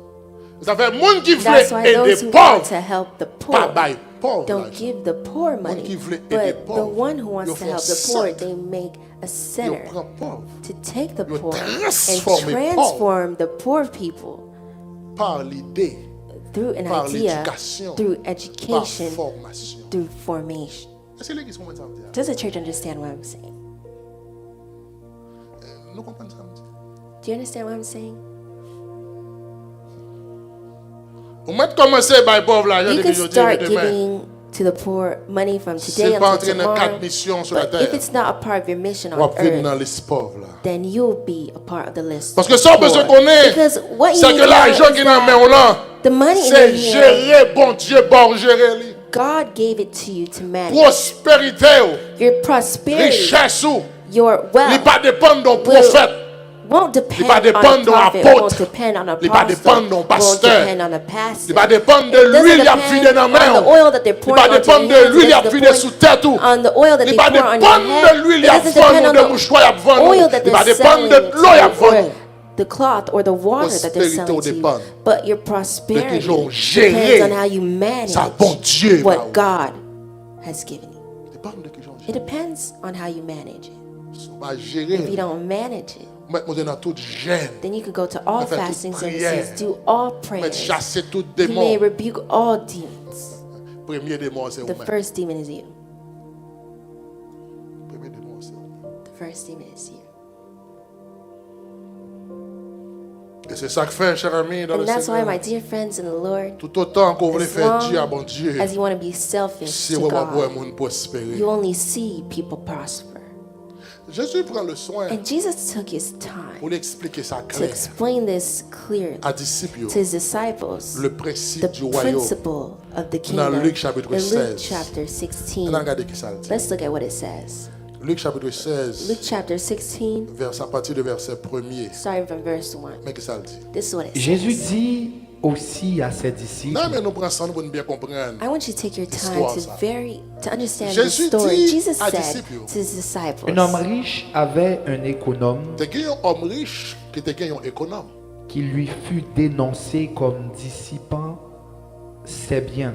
Ça fait monde qui That's veut why those aider who want pauvres, to help the pas poor bail pauvres. don't give the poor money, qui veut aider but the pauvres, one who wants ils to font help the poor, centre. they make a Ils center prennent pauvres to take the Ils poor and transforment transform the poor people par l'idée, through an par idea, l'éducation, through par education, formation. through formation. Est-ce que l'église comprend ça? Does the church understand what I'm saying? Nous comprenons ça. Do you understand what I'm saying? Vous mettez commencer par pauvres l'argent You depuis can aujourd'hui start et demain. giving to the poor money from today C'est pas until entrer dans quatre tomorrow. missions sur la But terre. if it's not a part of your mission On va on vivre dans earth, les pauvres là. then you'll be a part of the list. Parce que of ça on peut poor. se connaître. Because what you C'est need que to l'argent know qui is est dans that main là, the money in c'est your hand, gérer, bon Dieu, bon gérer lui. God gave it to you to manage. Prospérité, Your prosperity, richesse, your il wealth pas dépendre d'un prophète. won't Il depend pas on dépendre a d'un prophet, apôtre. won't depend on a Il pas pastor, dépendre d'un won't pasteur. depend on a Il pastor. va dépendre de It doesn't l'huile, il a depend vidé dans la on main. the oil that they're Il pouring va onto your dépendre de hands. l'huile, il a It doesn't vidé sous tête tout. depend on the oil that Il they va pour on your dépendre head. de l'huile, It il a doesn't depend vendu on de the mouchoirs, il a vendu. oil that Il va they're dépendre selling de it to l'eau, il a you, or vendu. the cloth or the water that they're Prospérité selling to you. dépend But your de prosperity qu'ils ont géré depends on how you manage sa bon Dieu, what là-haut. God has given you. Dépend de qu'ils ont It depends on how you manage it. On va If gérer. you don't manage it, Mettre dans toute gêne. then you could go to all Faire toute fastings and prière. says, do all Mettre prayers. chasser tout You may démon. rebuke all demons. Premier démon, c'est The vous-même. first demon is you. Premier démon, c'est vous. The first demon is you. Et c'est ça que fait, cher ami, dans And le that's why, Seigneur. my dear friends in the Lord, Tout autant qu'on voulait as faire Dieu à long bon Dieu, as you want to be selfish si to on va voir God, monde prospérer. you only see people prosper. Jésus prend le soin And Jesus took his pour time lui expliquer ça to clair explain this clearly à disciples, to his disciples, le principe the du royaume. principle of the Dans kingdom. Luc chapitre In Luke 16. chapter On 16, a regardé qui ça le dit. let's look at what it says. Luc chapitre 16, Luke chapter 16, à partir du verset 1er. starting from verse 1. Mais qui ça le dit? This is what it Jésus says. dit aussi à ses disciples, Non, mais nous prenons ça pour nous bien comprendre. I want you to take your time Histoire, ça. to understand Jésus the story. dit Jesus à said disciples, to his disciples, un homme riche avait un économe Tu as un homme riche qui était un économe. qui lui fut dénoncé comme dissipant ses biens.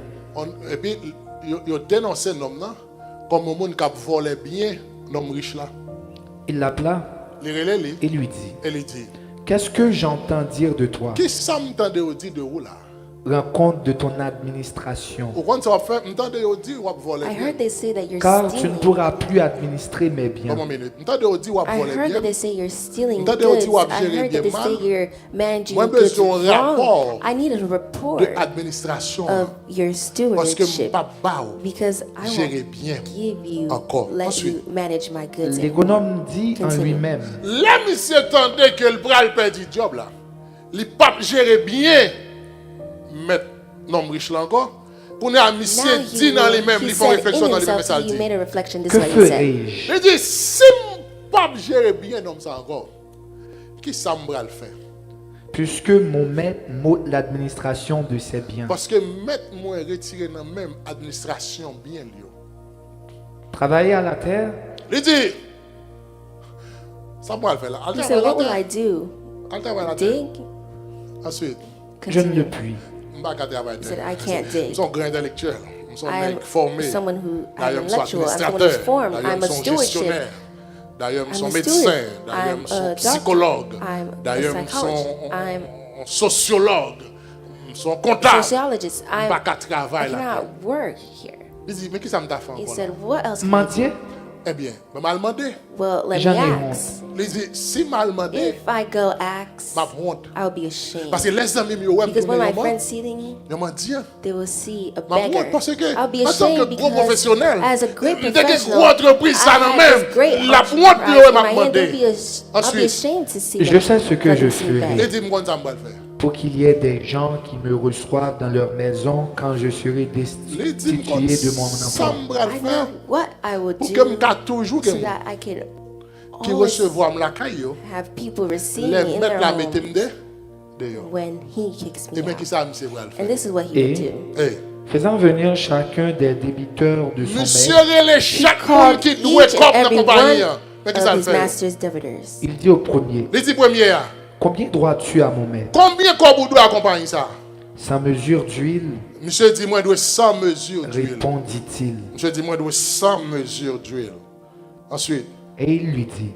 Et puis, il a dénoncé l'homme là comme un monde qui a volé bien l'homme riche là. Il l'appela Il relève et lui dit, et il dit, qu'est-ce que j'entends dire de toi? qui ça m'entendait dire de vous là? Rends compte de ton administration, Au compte ça va faire, m'entendait dire ou voler I bien. heard they say that you're car tu ne stealing. pourras plus administrer mes biens. Une minute. M'entendait dire ou I voler heard bien. that they say you're stealing M'entendait goods. dire ou I gérer heard that bien they mal. say you're managing Moi, your goods besoin d'un rapport wrong. I needed a report de administration of your parce que stewardship pas bao because I gérer won't bien give you, encore. let Ensuite, you manage my goods anymore. L'économe dit en Continue. lui-même, là, monsieur attendait que le bras le perd du job là. Il pas gérer bien mettre l'homme riche là encore. Pour nous, Now monsieur he dit dans les mêmes, he ils font said réflexion in dans les mêmes himself, he messages. made a reflection. This que is what he said. ferai-je? Il dit, si je pas gérer bien l'homme ça encore, qui ça me va le faire? Puisque mon maître m'ôte l'administration de ses biens. Parce que mettre moi retirer dans même administration bien lieu. Travailler à la terre, Il dit, ça me va le faire là. He said, what will I do? Dig? Ensuite, je ne Continue. le puis. je ne vais pas travailler. He said, I can't Nous dig. sommes grands intellectuels. Nous sommes I am formés. someone who D'ailleurs, I'm nous sommes intellectual. I'm someone who's administrateurs. formed. D'ailleurs, I'm nous a sommes stewardship. gestionnaires. D'ailleurs, nous I'm sommes a médecins. steward. D'ailleurs, I'm nous sommes a doctor. psychologues. I'm a D'ailleurs, nous psychologist. I'm sommes sociologues. Nous sommes comptables. sociologist. Nous I pas qu'à travailler là. cannot work here. Il dit, mais qui ça me t'a fait He encore said, là? what else can I do? Mendier, Eh bien, je m'a demandé. Well, let J'en me ai honte. ask. Il dit, si m'a demandé, If I go ask, m'a honte. I'll be ashamed. Parce que les amis, ils ont Because when my dit, friends see me, ils m'ont dit, they will see a ma honte beggar. parce que, I'll be en tant que ashamed gros because professionnel, as a great dès que gros professional, entreprise, ça I n'a have même, this great la honte, enterprise ils in m'a my hand. I'll demandé. be Ensuite, ashamed to see je them sais ce que je doesn't see ferai. il better. dit, moi, ça me va le faire. pour qu'il y ait des gens qui me reçoivent dans leur maison quand je serai destitué de mon emploi. I know what I would do so that I could always have people receive me in their home when he kicks me out. And this is what he would do. Faisant venir chacun des débiteurs de son He called each and every one of his master's debtors. Il dit au premier, combien dois-tu à mon maître? Combien qu'on doit accompagner ça? 100 mesures d'huile. Monsieur dit moi doit 100 mesures d'huile. Répondit-il. Monsieur dit moi doit 100 mesures d'huile. Ensuite, et il lui dit,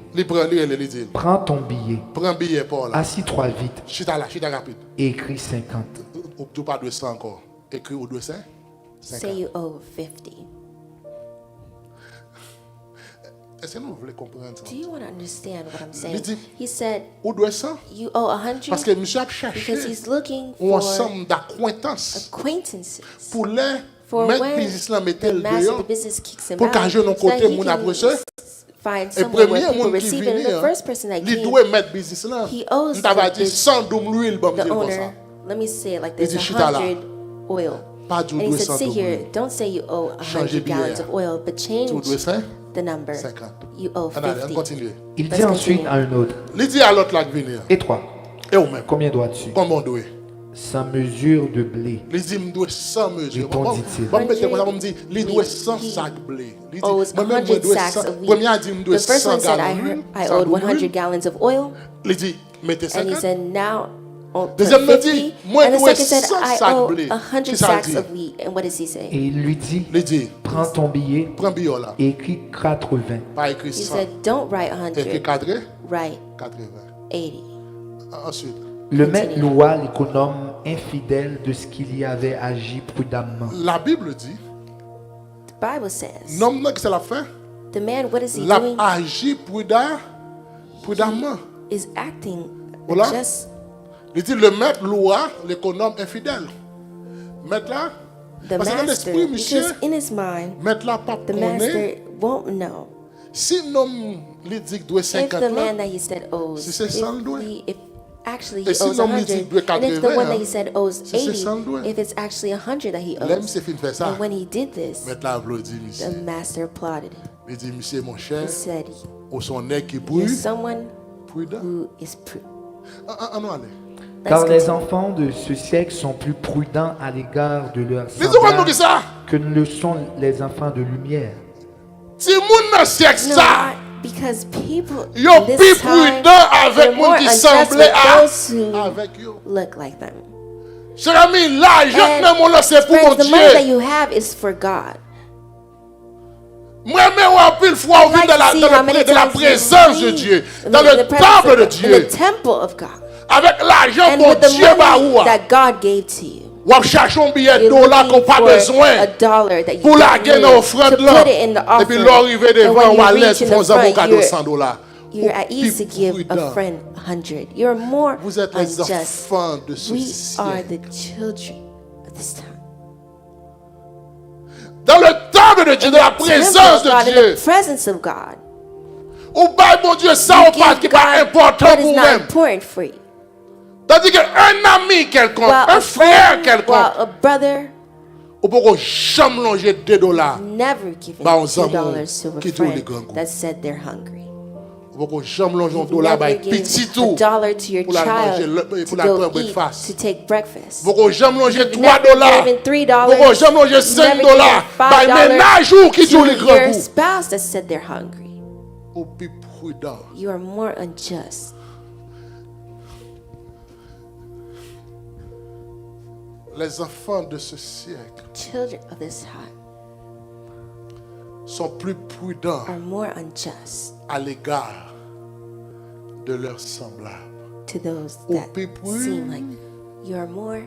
prends ton billet. Prends billet Paul. Assis-toi vite. Chita rapide. Et écris 50. Ou pas 200 encore. Écris ou 200? Say you owe 50. Est-ce que nous voulons comprendre ça? Do you want to understand what I'm saying? Dit, he said, ou 200? You owe 100 parce que monsieur a cherché because he's looking un for ensemble d'acquaintances acquaintances pour les for mettre when business là mettre the le master of dehors the business kicks him pour out, qu'un jeune so that côté he mon can après find et somewhere premier where people monde qui receive it. And the vient first person that il came, doit mettre business là he owes on t'a dit the 100 d'homme l'huile bon the dire comme ça owner, let me say it like Il this, dit, chita là. 100 oil. Pas du And he said, 200 sit here, d'huile. don't say you owe Changez 100 gallons billet. of oil, but change Tout 200? the number. 50. You owe Allez, on 50. continue. Il dit ensuite à un autre, Il dit à l'autre là qui vient. et toi, Et au même. combien dois-tu? Combien on doit? 100 mesures de blé. Il dit, je dois 100 mesures. Répondit-il. Bon, mettez moi ça, me dit, il doit 100 sacs blé. Il dit, Owes moi-même, 100 je dois sacks 100. of wheat. Premier a dit, je dois The first 100 one said gallons. I owed 100 gallons of oil. Il dit, mettez And he 50. said, now put Deuxième me dit, 50. moi, And the je dois second said, 100 I sacs owe blé. 100 Qu'est-ce que ça sacks dit? of wheat. And what does he say? Et il lui dit, Il dit, prends ton billet prends billet là. et écris 80. Pas écrit He 100. said, don't write Écrit 100, 80. write 80. 80. Ensuite, Le maître loua l'économe infidèle de ce qu'il y avait agi prudemment. la Bible dit, The Bible says, l'homme là qui c'est la fin, the man, what is he l'a doing? agi prudemment. Is acting Voilà. just Il dit, le maître loua l'économe infidèle. Maître là, the parce que dans master, l'esprit, monsieur, because in his mind, maître là pas the connaît. master won't know. Si l'homme lui dit qu'il doit If 50 the man là, that he said owes, Si c'est 100 doit. if actually Et he si owes l'homme 100, lui dit qu'il doit and if the 80, one that he said owes si c'est 100 doit. 80, if it's actually 100 that he l'homme owes, s'est fait faire ça. and when he did this, Maître là applaudit, the monsieur. master applauded him. Il dit, monsieur, mon cher, He said, ou son nez qui "You're brûle, someone prudent. who is prudent." Non, allez. Car Let's les continue. enfants de ce siècle sont plus prudents à l'égard de leurs Mais pourquoi nous dit semblables ça? que ne le sont les enfants de lumière. Si moun nan siècle No, ça, because people yo in plus this time prudent avec they're more moun qui unjust semblait with à those who avec yo. look like them. Cher ami, l'argent And que nous là c'est pour mon friends, the money that Dieu. you have is for God. Moi-même, on pile fois on vit Like dans to see how many dans la times you présence de read Dieu, in dans the le presence temple de in Dieu, the temple of God, avec l'argent and que with the Dieu va money ou. that God gave to you. Ou chercher un billet You're dollar qu'on looking pas for besoin. a dollar that you Pour la don't gagner need, offrande to là. put it in the Et puis offering. l'arrivée And devant when you wallet reach in font the un front, cadeau $100. you're at ease to give a friend 100. You're more Vous êtes les unjust. enfants de ce We are siècle. the children of this time. Dans le temple de Dieu, dans la Temple présence of God, de in Dieu. the presence of God. Ou bail mon Dieu ça ou pas qui Give n'est pas God important what is pour not vous-même. important for you. Tandis qu'un ami quelconque, While un a frère friend, quelconque, while a brother, ou pour jamais longer $2. never given Bah, on $2 s'en to qui a tout les friend grands that said they're hungry. Ou pour jamais longer You've $1 never by petit given tout. $1 to your pour la manger, child pour to la go prendre eat, breakfast. to take breakfast. Pour jamais longer You've $3. never given $3. Pour jamais longer You've never $5. given By ménage ou qui to tout les grands your goûts. spouse that said they're hungry. Ou plus prudent. You are more unjust. Les enfants de ce siècle Children of this time sont plus prudents are more unjust à l'égard de leurs semblables. to those Ou that plus seem like you are more.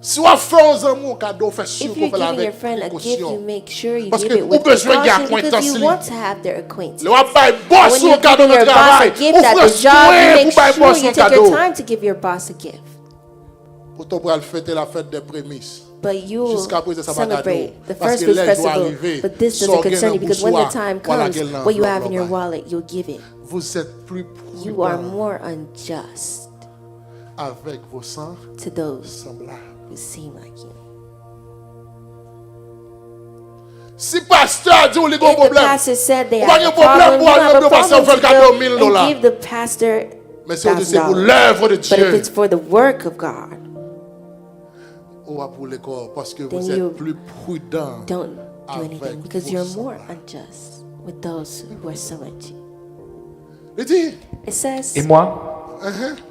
Si on fait aux amours cadeau, fait sûr If qu'on you're fait giving your avec friend a gift, you précaution. make sure you Parce give que it ou with besoin de precaution because acquaintance you li. want to have their acquaintance. Le wap bay And boss when ou you're cadeau giving de your boss a travail. gift Ou at prend the job, soin you pour make bay sure boss you un take your cadeau. time to give your boss a gift. Pour ton bras fêter la fête des prémices. But you will Jusqu'à présent, ça va celebrate cadeau. the Parce first que fruits l'aide doit festival. arriver. But this Sans doesn't gain concern you dans because when the boursoir, time voilà comes, qu'elle what you l'enveloppe have in your là-bas. wallet, you'll give it. Vous êtes plus you are prudent more unjust avec vos to those semblables. who seem like you. Si pasteur dit qu'il y a un If the problème, pastor said they ou pas have un a problème problem, pour you aller have au a pasteur problem faire to cadeau go $1000. and give the pastor Mais si on dit c'est pour $1,000. l'œuvre de But if Dieu, it's for the work of God, on va pour l'école parce que then vous you êtes plus prudent. don't do anything avec because vos you're more semblables. unjust with those who are similar to you. Il dit, It says, Et moi,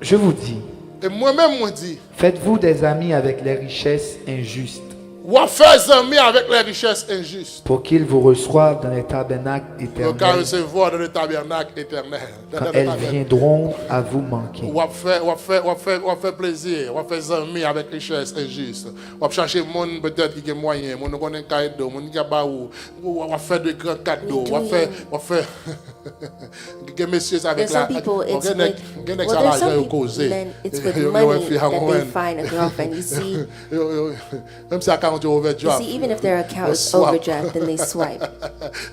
je vous dis, et moi-même, moi dit, faites-vous des amis avec les richesses injustes, ou faire amis avec les richesses injustes. pour qu'ils vous reçoivent dans les tabernacles Nous allons éternels, recevoir dans le tabernacle éternel. quand elles viendront à vous manquer. On va faire plaisir, on va faire amis avec richesse injuste. On va chercher monde peut-être qui a moyen, monde qui a un cadeau, monde qui a baou, on va faire de grands cadeaux, on va faire que messieurs avec there's la some people it's with, there's well, there's some people then it's with money that they find a girlfriend. You see, même si account overdraft. you see, even if their account is overdraft, then they swipe.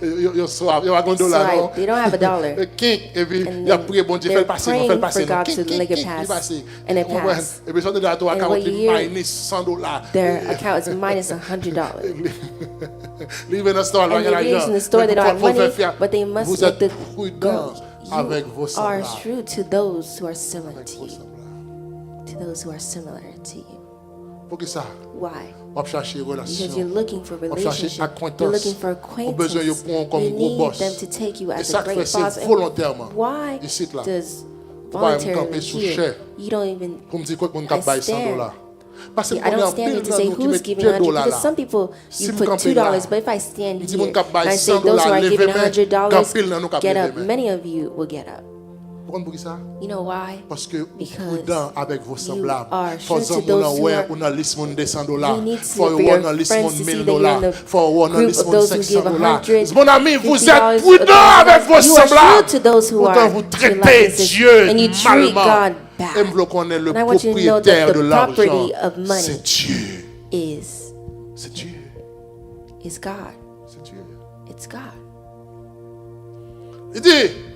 You swap, you have $1 Swipe. They don't have a dollar. Kink, et puis And il a prié bon Dieu, they're fait passer, praying fait passer, for God kink, to kink, make it kink, il pass, passe. and it pass. Et puis sorti de là, toi, And account what you hear, minus $100. Their account is minus $100. Live in a store, And they're using the store, they don't have money, but they must vous let êtes the prudents go. avec vos You are semblables. true to those who are similar Avec to vos you. semblables. To those who are similar to you. Pour que ça, Why? on va chercher relation. Because you're looking for On va chercher relationship. You're acquaintance. looking for On a besoin de acquaintance. prendre comme You gros need boss. them to take you Et as ça a fait, great c'est boss. And volontairement. why Ici, là. does Faut pas me camper voluntarily sous here cher. you don't even Pour me dire quoi qu'on a I payé stand. $100. Parce que I don't stand here to say who's giving $100 because some people you put $2, but if I stand here and I say those who are giving $100, get up. Many of you will get up. You know why? Parce que Because prudent avec vos semblables. you are Faut true to que those who are- on a liste mon $100. You need to Faut for your on a liste friends mon to see $1000. that you're in the Faut on a group liste of mon those who give $500. Mon ami, vous $150 êtes prudent avec vos You are semblables. true to those who Pourtant are vous like traitez this, Dieu and you treat malement. God bad. Et vous connaissez le And I want you to know that propriétaire the de l'argent. property of money C'est Dieu. is C'est Dieu. God. C'est Dieu. It's God. Il dit,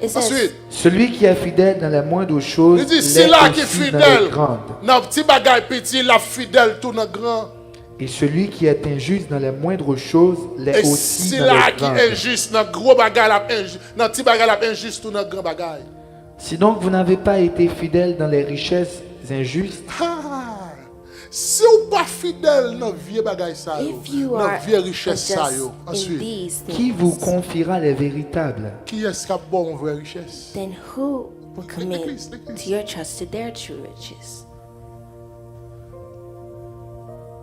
It says- ensuite, Celui qui est fidèle dans les moindres choses il dit, l'est c'est là qui est aussi dans les fidèle. grandes. Dans le petit bagage petit, la fidèle tout dans le grand. Et celui qui est injuste dans les moindres choses l'est Et aussi c'est dans là les qui est grandes. injuste, dans le gros bagage, dans le petit bagage, la injuste tout dans le grand bagage. Si donc vous n'avez pas été fidèle dans les richesses injustes, Si vous pas fidèle dans le vieux bagage ça, If you dans are la vieille richesse ça, unjust in ensuite, these qui vous things, confiera les véritables? qui est-ce qui a bon vraie richesse? then who will commit L'église. to your trust to their true riches?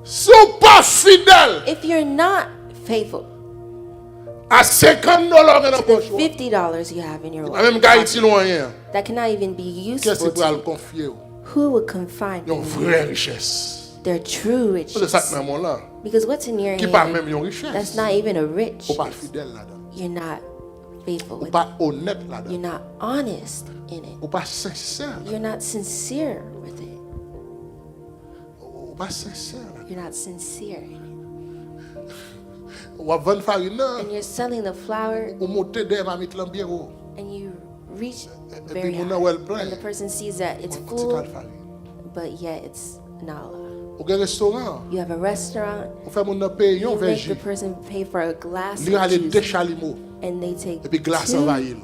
Si vous pas fidèle If you're not faithful à $50 dans la to the poche, $50 you have in your même gars ici wallet, loin, that cannot even be qu'est-ce useful qui va to le you, confier? who will confide Une in vraie you richesse. their true C'est ça riches? que même là, Because what's in your qui pas hand, même une richesse. that's not even a rich. Ou pas fidèle là-dedans. You're not faithful Ou with it. pas honnête là-dedans. You're not honest in it. Ou pas sincère. You're not sincere with it. Ou pas sincère. You're not sincere in it. Ou vendre farine, And you're selling the flour ou monter derrière ma mitlan bureau. and you reach Et very puis, high. mon well plein. And the person sees that it's Un petit full, tas de farine. but yet it's not. Ou un restaurant, You have a restaurant, ou fait mon payer you un make the verre. person pay for a glass Lui aller of deux juice, chalumeaux and they take et puis glace 2 envahir.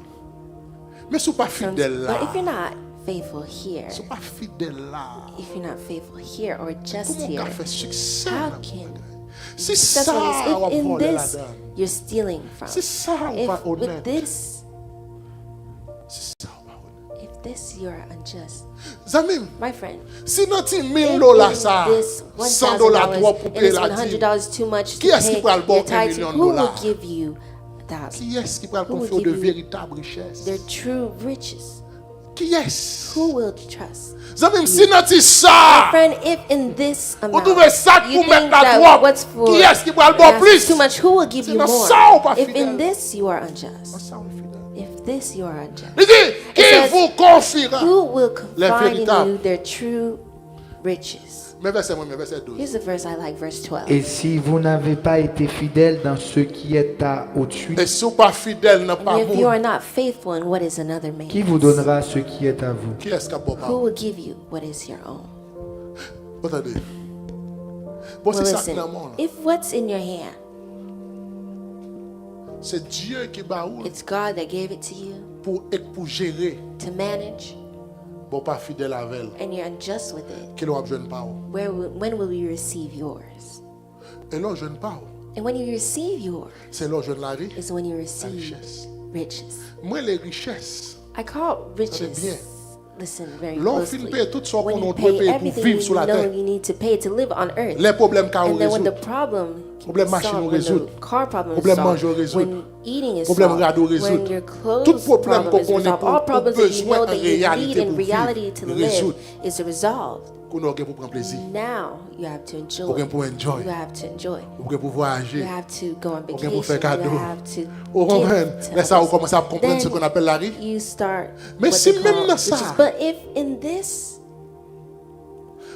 Mais si vous pas crumbs. fidèle là, But if you're not faithful here, si vous pas fidèle là, if you're not faithful here or just comment here, on fait succès? how dans can C'est that's ça what it is. on va If in prendre this là-dedans. you're stealing from, C'est ça on va if with honnête. this, C'est ça on va honnête. if this you're unjust, Zamim, my friend. si nous avons If $1000 in ça, this $100 $1,000 trop pour and payer it's la dîme. $100 too much Qui to est-ce qui pay pourra le bon your $1 tithes, million? who will give you 1,000? Qui est-ce qui pourra Who will confier de give you véritables richesses? their true riches? Qui est-ce? Who will you trust? Zamim, si nous avons My ça, friend, if in this vous amount trouvez ça you pour mettre think la that droite, what's for qui est-ce qui pourra le bon that's plus? too much, who will give C'est you dans more? ça ou pas If fidèle? in this you are unjust, Ça, on est fidèle. if this you are unjust, Il dit, qui says, vous confiera? who will Les confide in véritables. you their true riches? Mais verset 12. Here's the verse I like, verse 12. Et si vous n'avez pas été fidèle dans ce qui est à au-dessus, Et si vous pas fidèle n'a pas And if you are vous, not faithful in what is another man's, qui vous donnera ce qui est à vous? qui est-ce qui a pas who will give you what is your own? Attendez. Bon, Well, c'est ça listen, qui là. if what's in your hand, C'est Dieu qui va où it's God that gave it to you pour gérer. to manage, Bon, pas fidèle avec elle. and you're unjust with it, Qui l'a besoin de pas. when will you receive yours? Et là, je ne pas. And when you receive yours C'est là, je ne la ris. is when you La receive richesse. riches. Moi, les richesses. I call bien. riches. Listen very L'on fin closely. paye tout ce When qu'on you doit payer pay pour everything vivre sur you la know terre. you need to pay to live on earth. Les problèmes qu'on And then when the résout. problem can Problème be machine solved, ou when résoudre. the car problem is Problème solved, manger ou résoudre. when eating is Problème solved, regarder ou when résoudre. your Tout clothes problème problem qu'on is connaît resolved, pour all problems that you besoin know en that you need réalité in pour reality vivre, to résoudre. live is resolved. Qu'on a pour prendre plaisir. Now you have to enjoy. Ou bien pour enjoy. You have to enjoy. Ou pour voyager. You have to go on Ou bien pour vacation. faire cadeau. You have to Ou comprendre. give Là, to ça, on others. commence à comprendre ce Then qu'on appelle la vie. you start Mais what si they même call dans ça, riches. But if in this,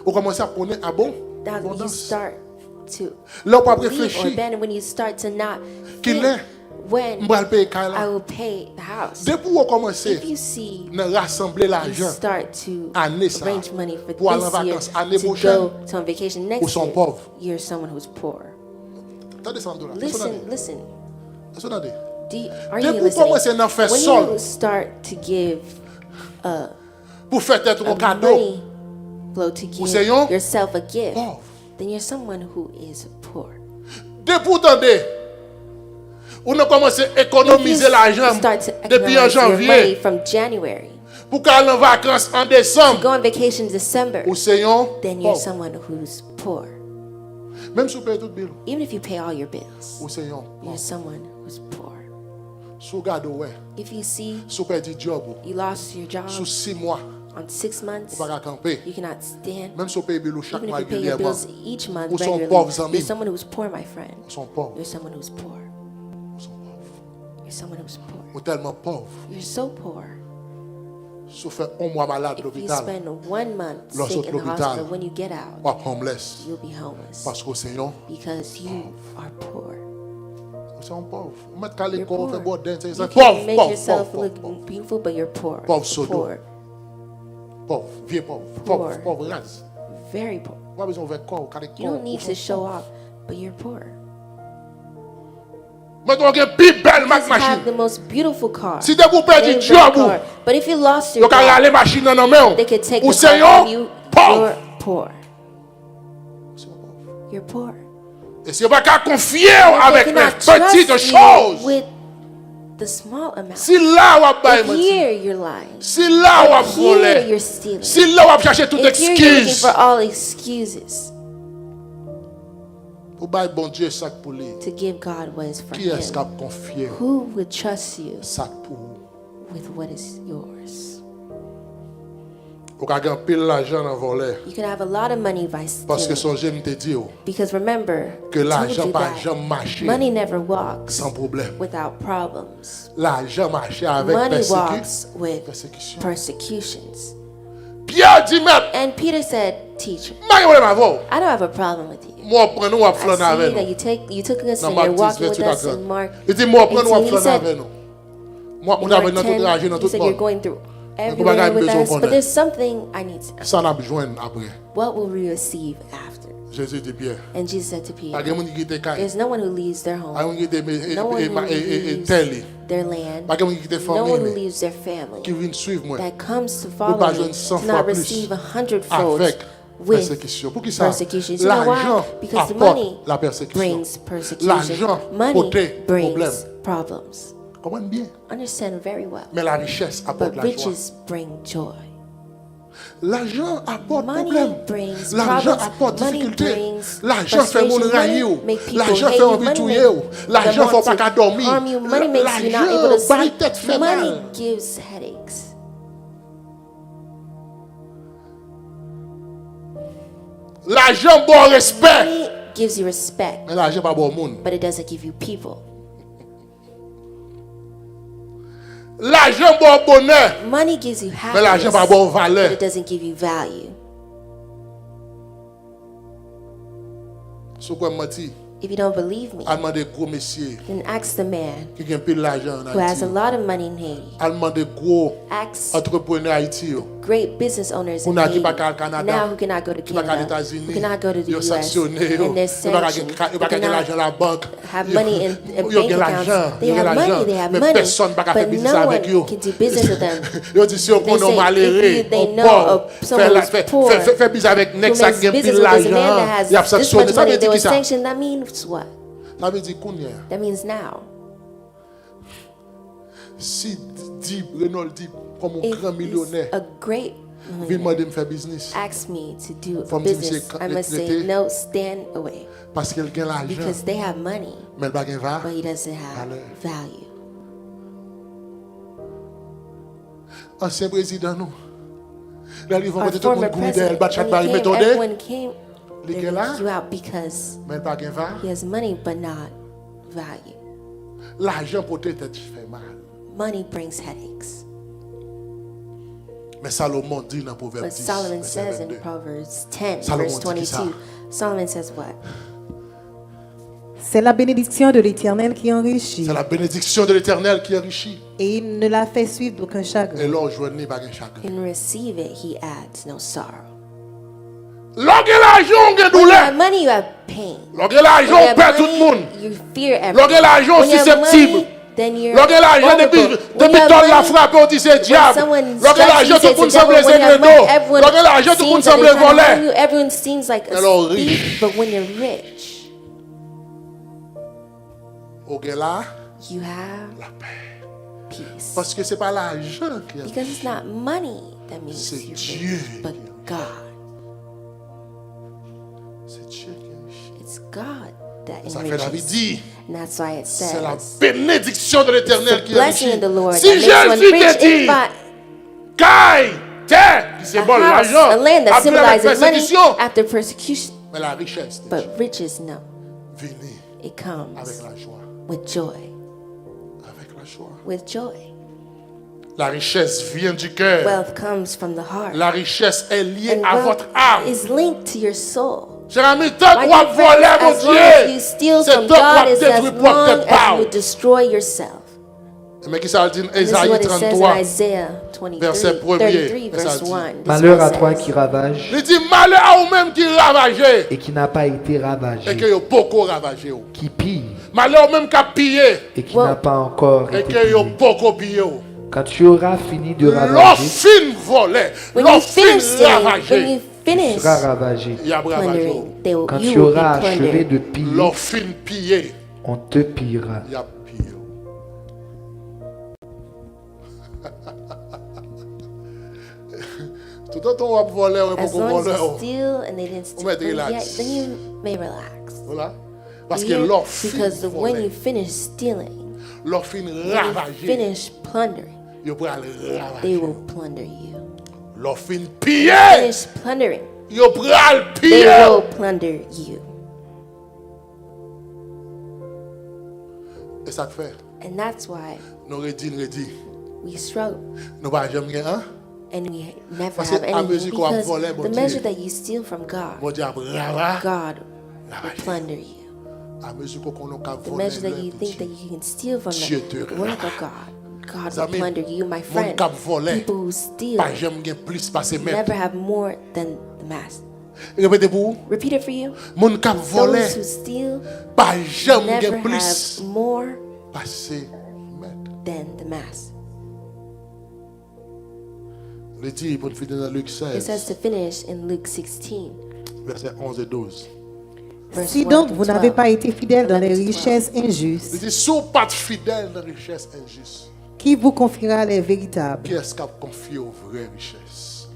on commence à prendre un bon. that you abondance. start to Là, on peut believe or réfléchir. abandon, when you start to not Qu'il think, est. when On va le payer quand I là. will pay the house. Depuis on commence If you see à rassembler you l'argent start to année ça, arrange money for pour aller en this year vacances année to prochaine, go to on vacation ou next sont year, pauvres. you're someone who's poor. Attendez, ça, là. Listen. Attendez. Are you Depuis listening? commencer à faire When sol. you start to give Pour faire être un cadeau. money flow to give Seigneur, yourself a gift, pauvre. then you're someone who is poor. Depuis attendez. On a commencé à économiser l'argent start to depuis en economize your money janvier from January, pour aller en vacances en décembre. go on vacation in December, Ou Seigneur, then you're pauvre. someone who's poor. Même si vous payez tout bill. Even if you pay all your bills, Ou Seigneur, you're someone who's poor. si vous regardez, ouais. If you see Si vous perdez job, you lost your job sous 6 mois, on 6 months, vous ne pouvez pas camper. you cannot stand. Même si vous payez bill chaque Even mois if you pay your régulièrement, bills each month Ou sont regularly, pauvres amis. you're someone who's poor, my friend. ils sont pauvres. You're someone who's poor. Ils sont pauvres. You're someone who's poor. Ou tellement pauvres. You're so poor. Si vous faites un mois malade à If you l'hôpital, spend 1 month Lorsque sick in the l'hôpital, hospital, when you get out, ou homeless. you'll be homeless Parce que Seigneur, because you are poor. ils sont pauvres. Vous mettez à You're l'école, vous faites poor. bon dance, You c'est can pauvre, make pauvre, yourself pauvre, look pauvre, beautiful, but you're poor. Pauvre sodo. Poor. pauvre, vieux pauvre, Poor. pauvre, pauvre, rase. Very poor. Pas besoin de faire corps, car les You don't need corps, to show off, but you're poor. Maintenant, il y a une plus belle Just have machine. the most beautiful car. Si vous perdez Name job, brand car. But if you lost vous your avez job, la machine dans nos mains. they could take Ou the car Seigneur, from you. pauvre. You're poor. You're poor. Et si vous n'avez pas confier They avec les cannot petites trust you choses, with the small amount. si là, vous avez If menti, here you're lying, si là, vous avez here volé, you're stealing, si là, vous avez cherché toute if here you're looking excuse, for all excuses vous avez bon Dieu ça pour lui. to give God what is for Qui est-ce qui a him, confié who would trust you ça pour vous? with what is yours? Vous avez gagné pile l'argent dans voler. You can have a lot of money by Parce que stealing. son j'aime te dire Because remember, que I told l'argent you pas that jamais marché money never walks sans problème. without problems. L'argent marché avec Money walks with persécution. persecutions. Pierre dit même, And Peter said, Teacher, moi je veux m'avoir. I don't have a problem with you. Moi prendre nous à I flâner see avec that nous. you took us Dans and Marc you're 10 walking with verset us 30. in Mark Il dit moi prendre nous à 18. He flâner said, avec nous. Moi in on a Mark besoin de tout argent 10, dans he tout said, le you're monde. going through pas everywhere gagner with besoin us, qu'on but ait. there's something I need to ask. Ça n'a besoin après. What will we receive after? Jésus dit Pierre. And Jesus said to Pas Peter, de monde qui était caille. there's no one who leaves their Pas home, de monde qui no one who était leaves tel. their land, Pas de monde qui était no one who famille leaves their family, qui vient suivre moi that comes to pas follow besoin me, de 100 to fois not plus receive 100-fold avec with persécution. Pour qui ça? persecution. You know L'argent why? Because the apporte money la persécution. brings persecution. L'argent Money porte problème. brings problems. Comment bien? Understand very well. Mais la richesse apporte But la joie. riches bring joy. L'argent apporte Money problème. brings L'argent problems. apporte Money difficulté. brings L'argent fait mon frustration. raillé. Money make people L'argent hate fait you. envie de Money tuer. make L'argent them fait want pas qu'à to dormir. harm you. Money makes you not able L'argent to bat sleep. tête fait Money mal. gives headaches. L'argent bon respect. Money gives you respect, Mais l'argent pas bon monde. but it doesn't give you people. L'argent bon bonheur. Money gives you Mais l'argent pas happiness, bon but valeur. it doesn't give you value. If you don't believe me, then ask the man who has a lot of money in Haiti. Ask great business owners in Haiti now who cannot go to Canada, who cannot go to the US, and they're sanctioned. They cannot have money in bank accounts. They have money, but no one can do business with them. They say if they know of someone who's poor, who makes business with this man that has this much money, they will sanction. That means what? That means now. If a great millionaire asks me to do a business, I must say, no, stand away. Because they have money, but he doesn't have value. Our former president, everyone came, they kicked you out because he has money but not value. Money brings headaches. But Solomon says in Proverbs 10, verse 22, Solomon says what? C'est la bénédiction de l'Éternel qui enrichit. C'est la bénédiction de l'Éternel qui enrichit. Et il ne la fait suivre d'aucun chagrin. Et l'enjoignit pas de chagrin. And receive it, he adds no sorrow. Lorsque l'argent est douleur. When you have money, you have pain. Lorsque l'argent perd tout le monde. You fear everything. Lorsque l'argent est susceptible. Lorsque l'argent depuis ton la frappe, on dit c'est diable. Lorsque l'argent tout le monde semble zéro. Lorsque l'argent tout le monde semble voler. Everyone seems like a thief, but when you're rich, you have peace. Parce que c'est pas l'argent qui Because it's not money that makes you rich, but God. It's God that enriches. And that's why it says, c'est la bénédiction de l'Éternel qui enrichit. Si Jésus te dit, caille, terre, qui symbole l'argent, a land that après la symbolizes money persécution, after persecution, mais la richesse, but riches, no. It avec comes la joie. with joy. Avec la joie. With joy. La richesse vient du cœur. Wealth comes from the heart. La richesse est liée And à wealth votre âme. is linked to your soul. Cher ami, tant qu'on va voler, mon As long as you steal Dieu, c'est from tant qu'on God, va is as détruire long propre as you part. destroy yourself. Mais qui ça dit This is Ésaïe what it says in 33, Isaiah verset 33, premier. verse 1. Malheur à toi qui ravage il dit malheur à vous-même qui ravagez et qui n'a pas été et ravagé, que vous beaucoup ravagé. qui pille Malheur même qui a pillé et qui n'a pas encore et été que vous pillé. beaucoup pillé. Quand tu auras fini de L'offre ravager, fin volée, When you l'offre finish fin stealing, when ravagée. you finish tu seras ravagé. Il y a ravagé. plundering, Quand you tu will auras be achevé plundered. de piller, L'offre fin pillée, on te pillera. il y a pillé. Tout le temps on va voler, on va As beaucoup long as you voler. steal and they didn't On va steal, relax. then you may relax. Voilà. Parce que Yeah, l'offre fin because when you volée, finish stealing, l'offre fin when you ravagée, finish plundering, il va they ravager. will plunder you. L'offre fin When you pillée, finish plundering, il va they piller. will plunder you. Et ça fait, And that's why nous redis, we struggle nous pas jamais gagner, hein? and we never Parce que have à anything, mesure qu'on va because voler, mon the Dieu, measure that you steal from God, Mon Dieu a ravager. God will plunder you. À mesure qu'on a The volé, measure that you think that you can steal from Dieu the te work of God will Amis, plunder you, my Mon friend. cap volé, People who steal pas jamais gagner plus passer never maître. have more than the master. Répétez pour vous. Repeat it for you. Mon cap volé, Those who steal pas jamais never gagner plus have more passer maître. than the master. Le dit pour finir dans Luc It says 16, to finish in Luke 16, versets 11 et 12. verse Si 1 donc through vous n'avez 12. pas été fidèle dans les richesses injustes, Il dit, si vous pas fidèle dans la richesse injuste, qui vous confiera les véritables? qui est-ce qui a confié aux vraies richesses?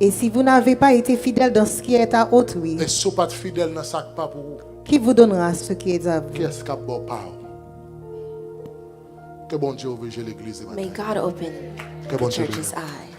Et si vous n'avez pas été fidèle dans ce qui est à autrui, Et si vous pas fidèle dans ça pas pour vous, qui vous donnera ce qui est à qui vous? est-ce qui a bon par vous? Que bon Dieu ouvre l'église. May God open Que bon the Dieu church's eye.